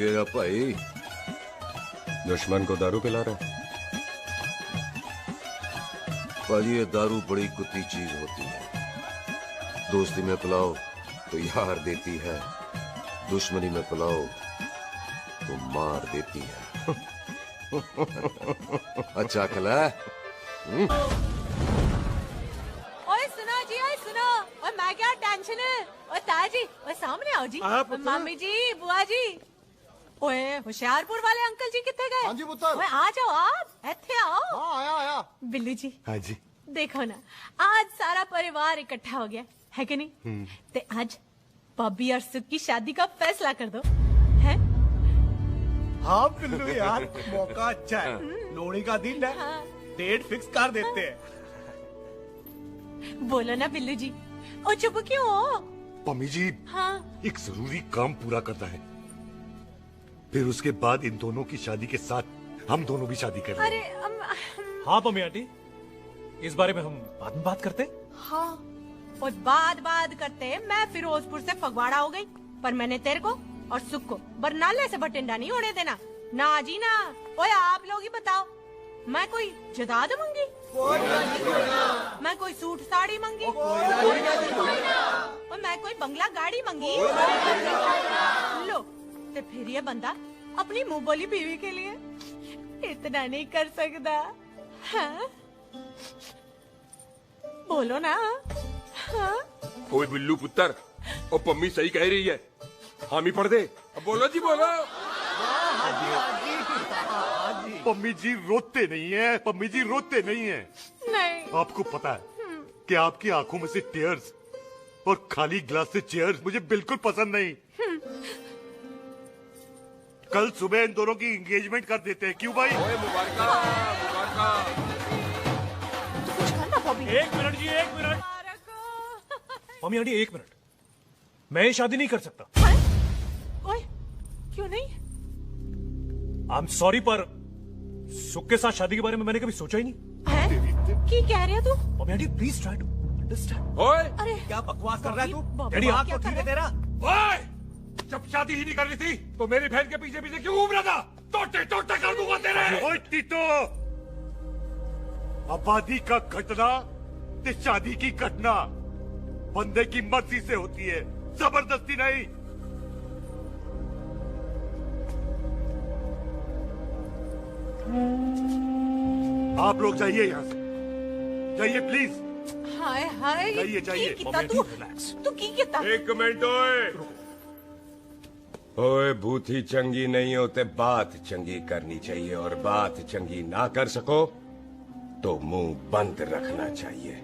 पिएगा भाई? दुश्मन को दारू पिला रहा है? भाई ये दारू बड़ी कुत्ती चीज होती है। दोस्ती में पिलाओ तो यार देती है, दुश्मनी में पिलाओ तो मार देती है। अच्छा खिला है? ओए सुनो जी, ओए सुनो, ओए मैं क्या टेंशन है? ओए ताजी, ओए सामने आओ जी। ओए मामी जी, बुआ जी। ओए होशियारपुर वाले अंकल जी कितने गए? हाँ जी पुत्र। ओए आ जाओ आप, इत्थे आओ। हाँ आया। बिल्लू जी। हाँ जी। देखो ना, आज सारा परिवार इकट्ठा हो गया है कि नहीं? ते आज बॉबी और सुख की शादी का फैसला कर दो, है? हाँ बिल्लू यार, मौका अच्छा है। लोहड़ी का दिन है, डेट फिक्स कर देते हैं। बोलो ना बिल्लू जी, ओ चुप क्यों हो? पम्मी जी, हाँ एक जरूरी काम पूरा करना है, फिर उसके बाद इन दोनों की शादी के साथ हम दोनों भी शादी कर अरे हाँ पम्मी आंटी, इस बारे में हम बाद में बात करते। हाँ और बाद करते मैं फिरोजपुर से फगवाड़ा हो गई, पर मैंने तेरे को और सुख को बरनाले से बटिंडा नहीं होने देना। ना जी ना। ओए आप लोग ही बताओ, मैं कोई जदाद मंगी? मैं कोई सूट साड़ी मंगी? और मैं कोई बंगला गाड़ी मंगी? लो तो फिर ये बंदा अपनी मुंह बोली बीवी के लिए इतना नहीं कर सकता, हाँ? बोलो ना। हाँ? ओए बिल्लू पुत्र, ओ पम्मी सही कह रही है, हामी पढ़ दे। अब बोलो जी बोलो। पम्मी जी रोते नहीं है, पम्मी जी रोते नहीं है। नहीं। आपको पता है कि आपकी आंखों में से टीयर्स और खाली ग्लास से चेयर्स मुझे बिल्कुल पसंद नहीं। कल सुबह इन दोनों की एंगेजमेंट कर देते हैं, क्यों भाई? एक मिनट जी, एक मिनट। मम्मी आंटी एक मिनट, मैं ये शादी नहीं कर सकता। ओए क्यों नहीं? आई एम सॉरी, पर सुख के साथ शादी के बारे में मैंने कभी सोचा ही नहीं। की कह रहे तू? Mummy aunty please try to understand. ओए अरे क्या बकवास कर रहा है तू? डैडी आप तो ठीक है तेरा। ओए जब शादी ही नहीं करनी थी तो मेरी बहन के पीछे पीछे क्यों घूम रहा था? टोटे टोटे कर दूंगा तेरे। ओए टीटो, आबादी का घटना ते शादी की घटना बंदे की मर्जी से होती है, जबरदस्ती नहीं। आप लोग जाइए यहाँ से, जाइए प्लीज। हाय हाय, जाइए जाइए। तू की कितना? एक मिनट ओए। ओए भूथी चंगी नहीं होते, बात चंगी करनी चाहिए, और बात चंगी ना कर सको तो मुंह बंद रखना चाहिए।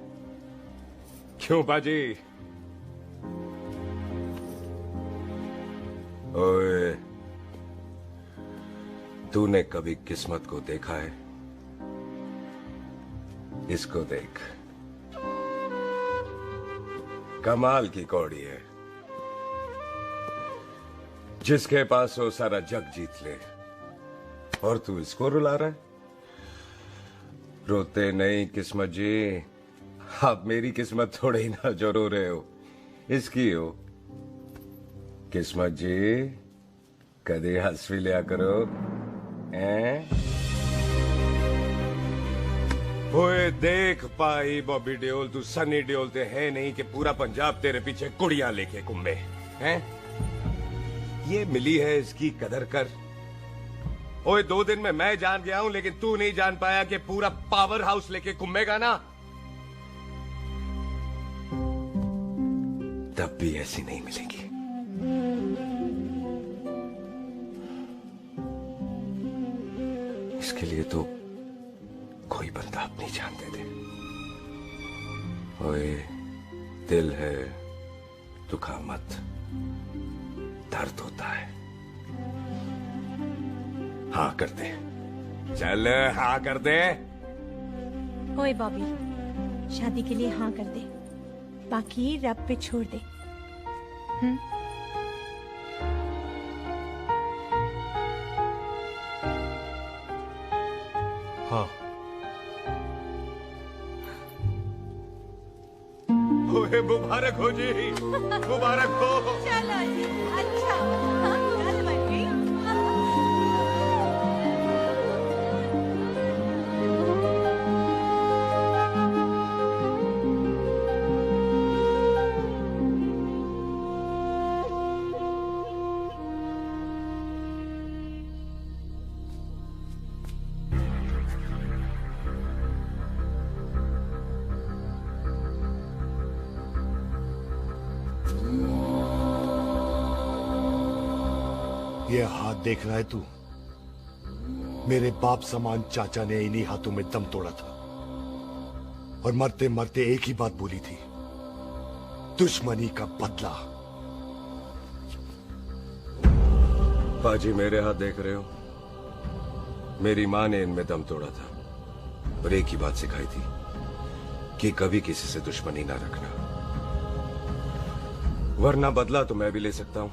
क्यों बाजी? ओए तूने कभी किस्मत को देखा है? इसको देख, कमाल की कौड़ी है, जिसके पास हो सारा जग जीत ले, और तू इसको रुला रहा है? रोते नहीं किस्मत जी, आप मेरी किस्मत थोड़े ही ना जो रो रहे हो, इसकी हो। किस्मत जी कदे हंस भी लिया करो, हैं? ओए देख पाई बॉबी देओल, तू सनी देओल ते है नहीं कि पूरा पंजाब तेरे पीछे कुड़ियां लेके घूमे हैं? ये मिली है, इसकी कदर कर। ओए 2 दिन में मैं जान गया हूं, लेकिन तू नहीं जान पाया कि पूरा पावर हाउस लेके घूमेगा ना, तब भी ऐसी नहीं मिलेगी। इसके लिए तो कोई बंदा अपनी जान दे दे। ओए दिल है, दुखा मत, दर्द होता है। हाँ कर दे, चल हाँ कर दे। ओए बॉबी, शादी के लिए हाँ कर दे, बाकी रब पे छोड़ दे। हाँ। ओए मुबारक हो जी, मुबारक हो। चलो जी, अच्छा। हाँ, चल बच्ची। ये हाथ देख रहा है तू? मेरे बाप समान चाचा ने इन्हीं हाथों में दम तोड़ा था और मरते मरते एक ही बात बोली थी, दुश्मनी का बदला। पाजी मेरे हाथ देख रहे हो? मेरी माँ ने इनमें दम तोड़ा था और एक ही बात सिखाई थी कि कभी किसी से दुश्मनी ना रखना, वरना बदला तो मैं भी ले सकता हूं।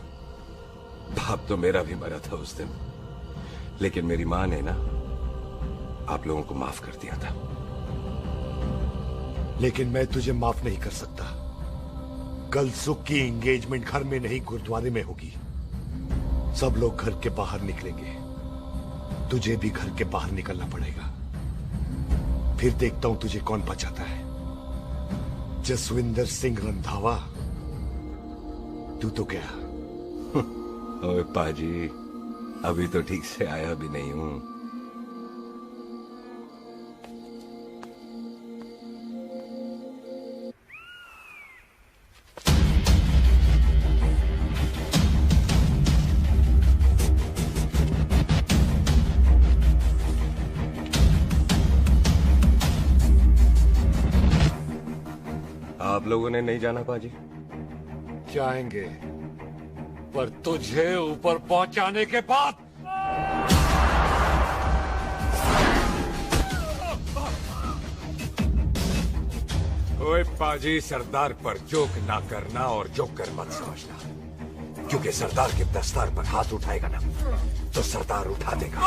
बाप तो मेरा भी मरा था उस दिन, लेकिन मेरी माँ ने ना आप लोगों को माफ कर दिया था। लेकिन मैं तुझे माफ नहीं कर सकता। कल सुख की एंगेजमेंट घर में नहीं गुरुद्वारे में होगी। सब लोग घर के बाहर निकलेंगे, तुझे भी घर के बाहर निकलना पड़ेगा। फिर देखता हूं तुझे कौन बचाता है। जसविंदर सिंह रंधावा, तू तो क्या? ओए पाजी, अभी तो ठीक से आया भी नहीं हूं। आप लोगों ने नहीं जाना पाजी? जाएंगे, पर तुझे ऊपर पहुंचाने के बाद। ओए पाजी, सरदार पर जोक ना करना और जोक कर मत समझना, क्योंकि सरदार के दस्तार पर हाथ उठाएगा ना तो सरदार उठा देगा।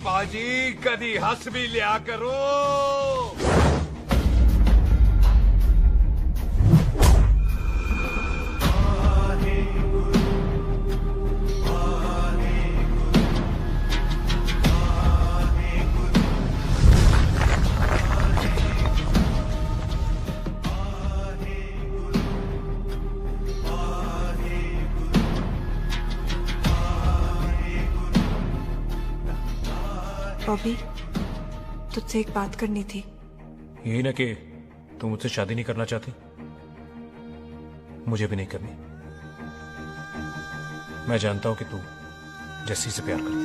पाजी, कदी हंस भी लिया करो। बॉबी, तुझसे एक बात करनी थी। यही ना कि तू मुझसे शादी नहीं करना चाहती? मुझे भी नहीं करनी। मैं जानता हूं कि तू जस्सी से प्यार करती है।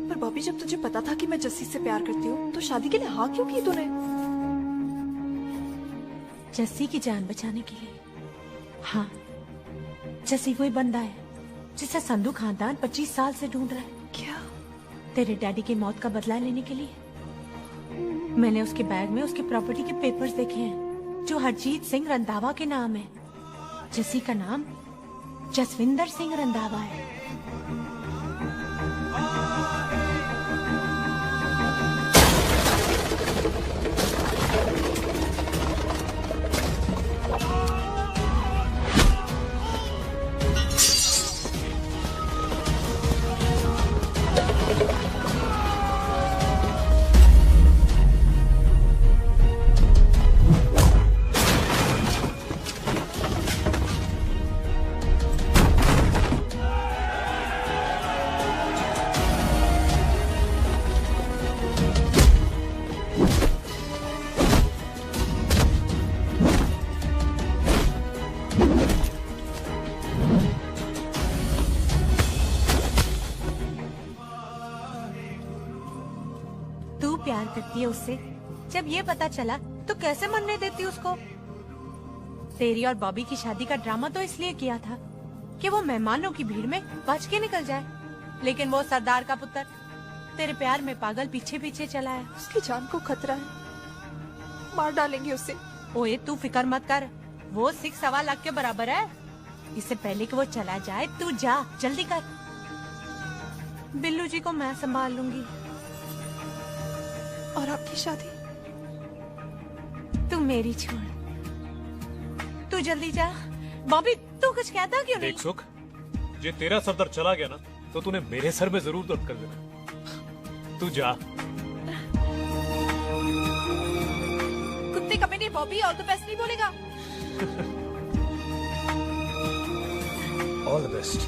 पर बॉबी, जब तुझे पता था कि मैं जस्सी से प्यार करती हूँ तो शादी के लिए हाँ क्यों की तूने? जस्सी की जान बचाने के लिए। हाँ, जस्सी वही बंदा है जिसे संधू खानदान 25 साल से ढूंढ रहा है। क्या? तेरे डैडी की मौत का बदला लेने के लिए। मैंने उसके बैग में उसकी प्रॉपर्टी के पेपर्स देखे हैं जो हरजीत सिंह रंधावा के नाम है। जस्सी का नाम जसविंदर सिंह रंधावा है। प्यार करती है उससे। जब ये पता चला तो कैसे मरने देती उसको? तेरी और बॉबी की शादी का ड्रामा तो इसलिए किया था कि वो मेहमानों की भीड़ में बच के निकल जाए, लेकिन वो सरदार का पुत्र तेरे प्यार में पागल पीछे पीछे चला है। उसकी जान को खतरा है, मार डालेंगे उसे। ओए तू फिक्र मत कर, वो 6.25 लाख के बराबर है। इससे पहले कि वो चला जाए तू जा, जल्दी कर। बिल्लू जी को मैं संभाल लूंगी। और आपकी शादी? तू मेरी छोड़, तू जल्दी जा। बॉबी तू कुछ कहता क्यों नहीं? देख सुख, ये तेरा सरदार चला गया ना तो तूने मेरे सर में जरूर दर्द कर देना। तू जा। भी कमेंट बॉबी और द बेस्ट नहीं बोलेगा? All the best.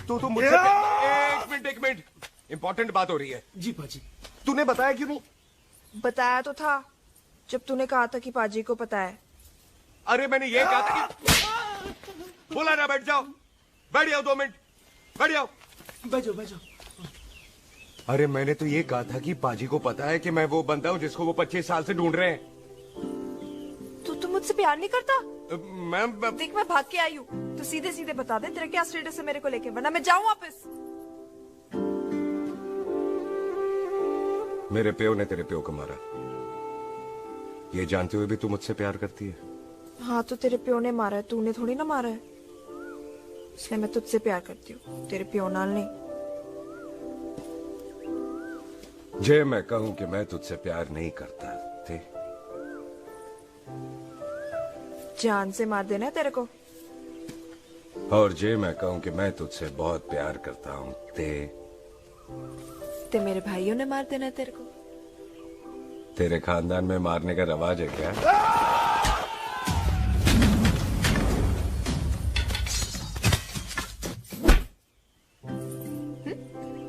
तू मुझसे एक मिनट इंपॉर्टेंट बात हो रही है। जी पाजी। तूने बताया क्यों नहीं? बताया तो था जब तूने कहा था कि पाजी को पता है। अरे मैंने ये कहा था कि बोला ना बैठ जाओ। बैठ जाओ 2 मिनट। बैठ जाओ। बैठ जाओ। अरे मैंने तो ये कहा था कि पाजी को पता है कि मैं वो बंदा हूँ जिसको वो 25 साल से ढूंढ रहे हैं। तू मुझसे प्यार नहीं करता? मैम देख मैं भाग के आई हूँ, तो सीधे सीधे बता दे तेरा क्या स्टेटस है मेरे को लेके, वरना मैं जाऊँ वापस। मेरे प्यो ने तेरे प्यो को मारा, ये जानते हुए भी तू मुझसे प्यार करती है? हाँ तो तेरे प्यो ने मारा है, तूने थोड़ी ना मारा है, इसलिए मैं तुझसे प्यार करती हूँ, तेरे प्यो नाल नहीं। जे मैं कहूं कि मैं तुझसे प्यार नहीं करता थे, जान से मार देना है तेरे को। और जे मैं कहूं कि मैं तुझसे बहुत प्यार करता हूं ते मेरे भाइयों ने मार देना है तेरे को। तेरे खानदान में मारने का रवाज है क्या?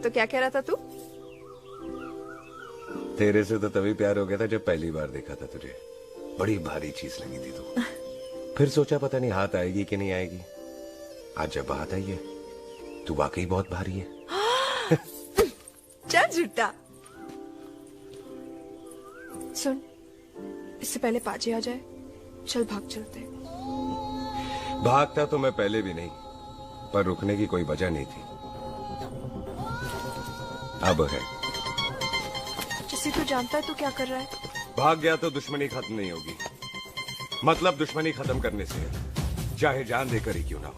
तो क्या कह रहा था तू? तेरे से तो तभी प्यार हो गया था जब पहली बार देखा था तुझे, बड़ी भारी चीज लगी थी तू। फिर सोचा पता नहीं हाथ आएगी कि नहीं आएगी, आज जब हाथ आई है तू वाकई बहुत भारी है। चल झूठा। सुन, इससे पहले पाजी आ जाए, चल भाग चलते। भागता तो मैं पहले भी नहीं, पर रुकने की कोई वजह नहीं थी, अब है। जिसे तू जानता है तू क्या कर रहा है? भाग गया तो दुश्मनी खत्म नहीं होगी, मतलब दुश्मनी खत्म करने से है, चाहे जान देकर ही क्यों ना हो।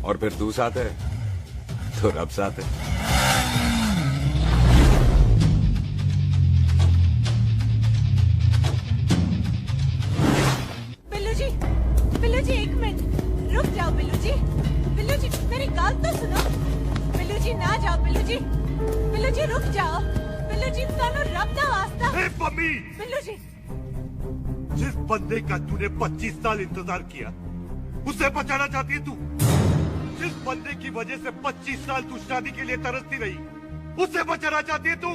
और फिर तू साथ है तो रब साथ है। बिल्लू जी एक मिनट रुक जाओ। बिल्लू जी मेरी बात तो सुनो। बिल्लू जी ना जाओ। बिल्लू जी रुक जाओ। बिल्लू जी तानो रब दा वास्ता। मम्मी, बिल्लू जी जिस बंदे का तूने 25 साल इंतजार किया उसे बचाना चाहती है तू? जिस बंदे की वजह से 25 साल तू शादी के लिए तरसती रही उसे बचाना चाहती है तू?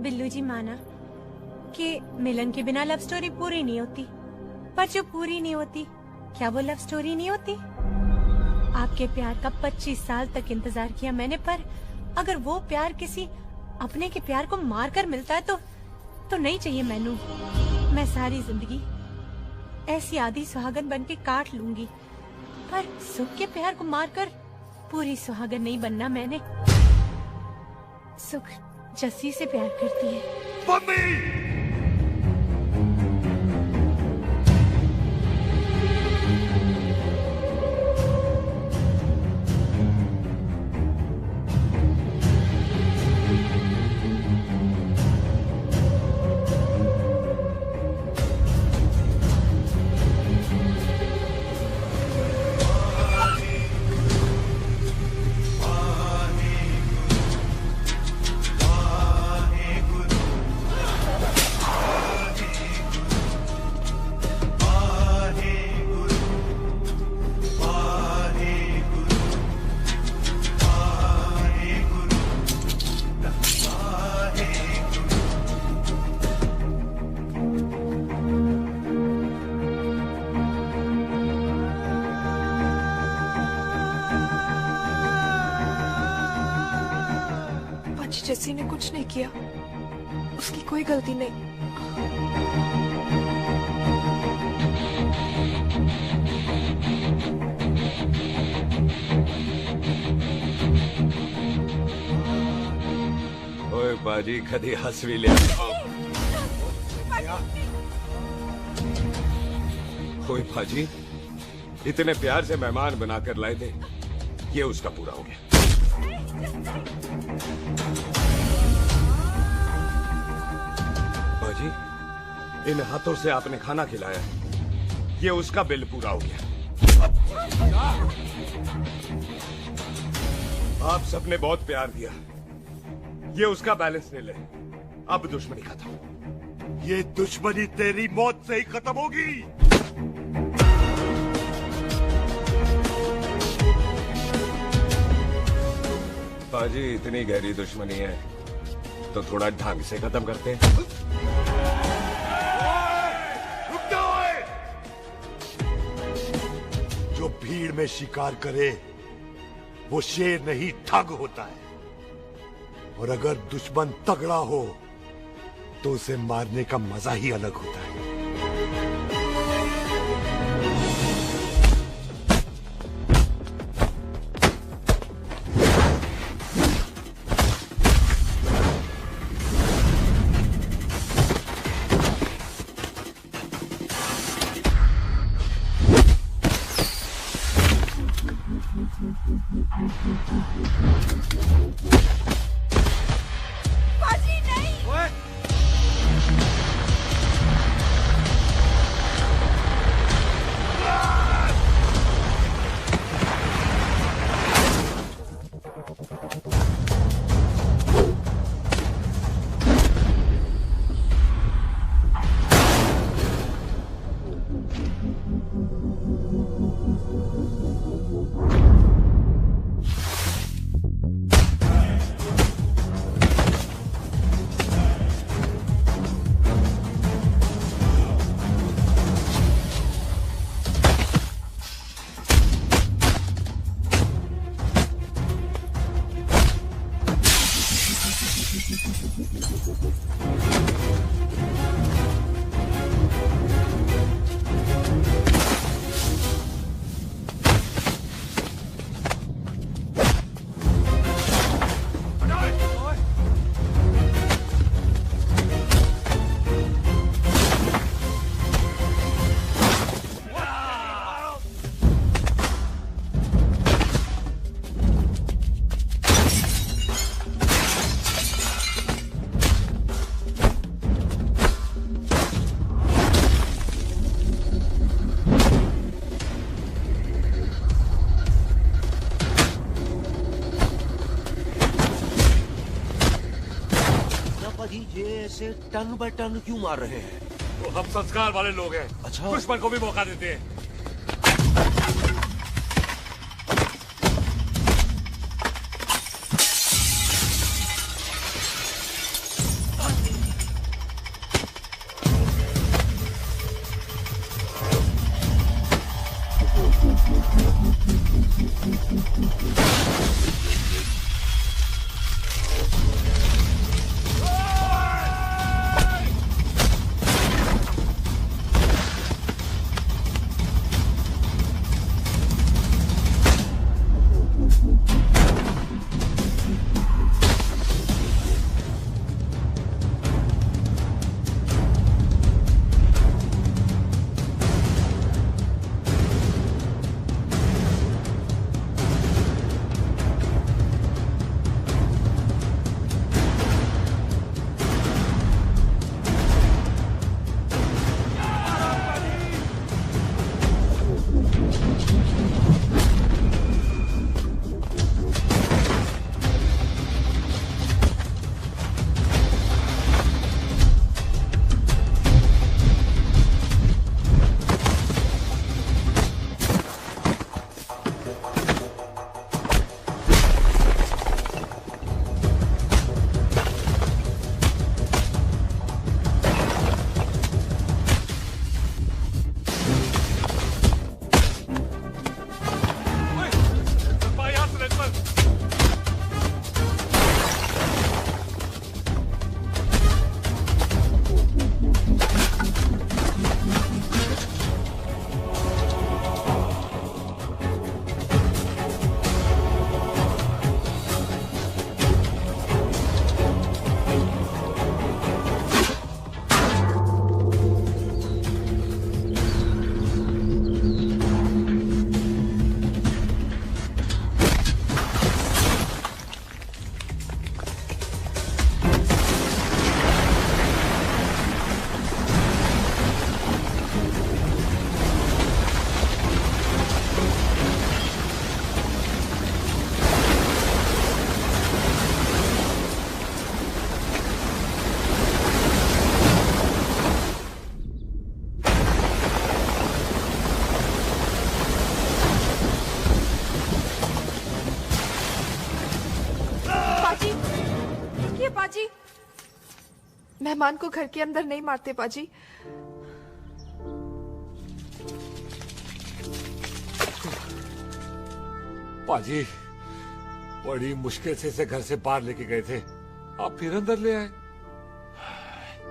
बिल्लू जी माना कि मिलन के बिना लव स्टोरी पूरी नहीं होती, पर जो पूरी नहीं होती क्या वो लव स्टोरी नहीं होती? आपके प्यार का 25 साल तक इंतजार किया मैंने, पर अगर वो प्यार किसी अपने के प्यार को मारकर मिलता है तो नहीं चाहिए मैनू। मैं सारी जिंदगी ऐसी आधी सुहागन बन के काट लूंगी, पर सुख के प्यार को मारकर पूरी सुहागन नहीं बनना मैंने। सुख जस्सी से प्यार करती है। मम्मी! जस्सी ने कुछ नहीं किया, उसकी कोई गलती नहीं। ओए बाजी कदी हंस भी लिया। ओए बाजी इतने प्यार से मेहमान बनाकर लाए थे, ये उसका पूरा हो गया। बाजी इन हाथों से आपने खाना खिलाया, ये उसका बिल पूरा हो गया। आप सबने बहुत प्यार दिया, ये उसका बैलेंस ले ले। अब दुश्मनी खत्म। ये दुश्मनी तेरी मौत से ही खत्म होगी। बाजी इतनी गहरी दुश्मनी है तो थोड़ा ढंग से खत्म करते हैं। रुक जाओ। जो भीड़ में शिकार करे वो शेर नहीं ठग होता है, और अगर दुश्मन तगड़ा हो तो उसे मारने का मजा ही अलग होता है। बाजी नहीं। ये ऐसे टन बाय टन क्यों मार रहे हैं? तो हम संस्कार वाले लोग हैं। अच्छा। दुश्मन को भी मौका देते हैं। पाजी, मेहमान को घर के अंदर नहीं मारते पाजी। पाजी, बड़ी मुश्किल से इसे घर से बाहर लेके गए थे, आप फिर अंदर ले आए।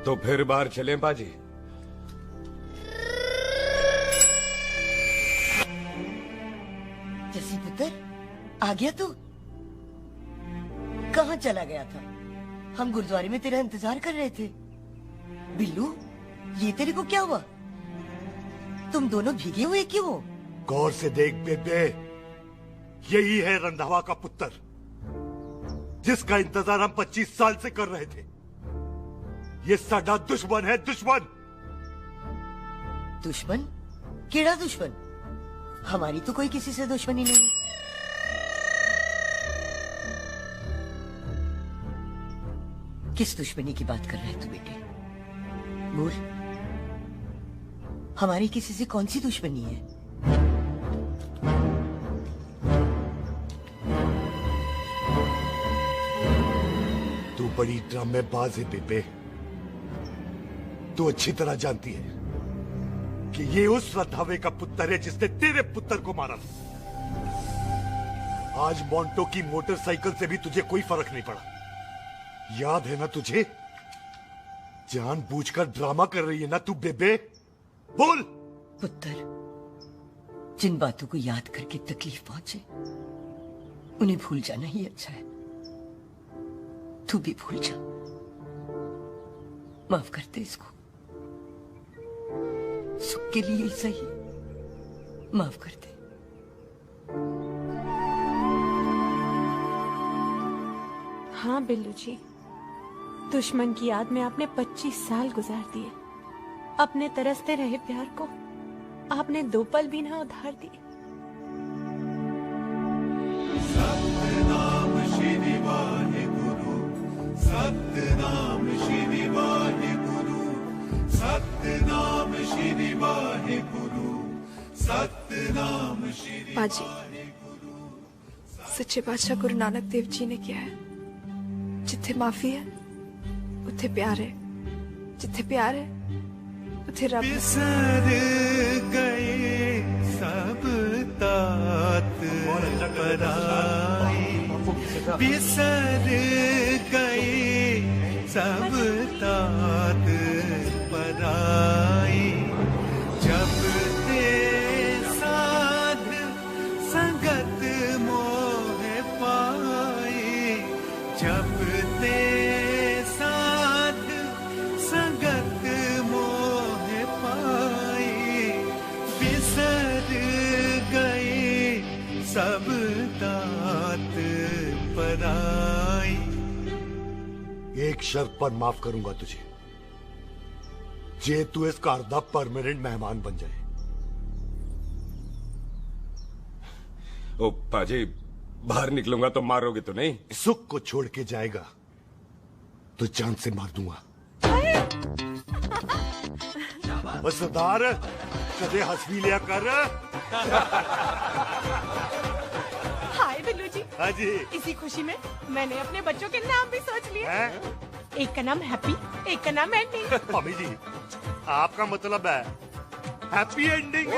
तो फिर बाहर चलें पाजी। जसी पुत्र, आ गया तू? कहाँ चला गया था? हम गुरुद्वारे में तेरा इंतजार कर रहे थे। बिल्लू, ये तेरे को क्या हुआ? तुम दोनों भीगे हुए क्यों हो? गौर से देख बेबे, यही है रंधावा का पुत्र, जिसका इंतजार हम 25 साल से कर रहे थे। ये साडा दुश्मन है, दुश्मन। दुश्मन? केड़ा दुश्मन? हमारी तो कोई किसी से दुश्मनी नहीं। किस दुश्मनी की बात कर रहे हैं तू बेटे? बोल, हमारी किसी से कौन सी दुश्मनी है? तू बड़ी ड्रामेबाज है बेबे। तू अच्छी तरह जानती है कि ये उस रंधावे का पुत्र है जिसने तेरे पुत्र को मारा। आज मोंटो की मोटरसाइकिल से भी तुझे कोई फर्क नहीं पड़ा। याद है ना तुझे? जानबूझकर ड्रामा कर रही है ना तू बेबे? बोल। पुत्र, जिन बातों को याद करके तकलीफ पहुंचे उन्हें भूल जाना ही अच्छा है। तू भी भूल जा। माफ कर दे इसको, सुख के लिए ही सही। माफ कर दे। हाँ बिल्लू जी, दुश्मन की याद में आपने 25 साल गुजार दिए। अपने तरसते रहे प्यार को आपने 2 पल भी ना उधार दिए। सतनाम श्री वाहेगुरु, सतनाम श्री वाहेगुरु, सतनाम श्री वाहेगुरु, सतनाम श्री। पाजी, सच्चे बादशाह गुरु नानक देव जी ने किया है, जिथे माफी है उथे प्यार है, जिथे प्यार है उथे रब है। बिसर गए सब तात पराई, बिसर गए सब तात पराई। जब ते साध संगत मोह पाई, जब ते साध संगत मोह पाई, बिसर गए सब तात पराई। एक शर्त पर माफ करूंगा तुझे, जे तू इस घर दा परमानेंट मेहमान बन जाए। ओ पाजी, बाहर निकलूंगा तो मारोगे तो नहीं? सुख को छोड़ के जाएगा तो जान से मार दूंगा। बस सरदार, कदे हंस भी लिया कर। हाय बिल्लू जी। हाँ जी। इसी खुशी में मैंने अपने बच्चों के नाम भी सोच लिए। एक का नाम हैप्पी, एक का नाम एंडिंग। मम्मी जी, आपका मतलब है हैप्पी एंडिंग।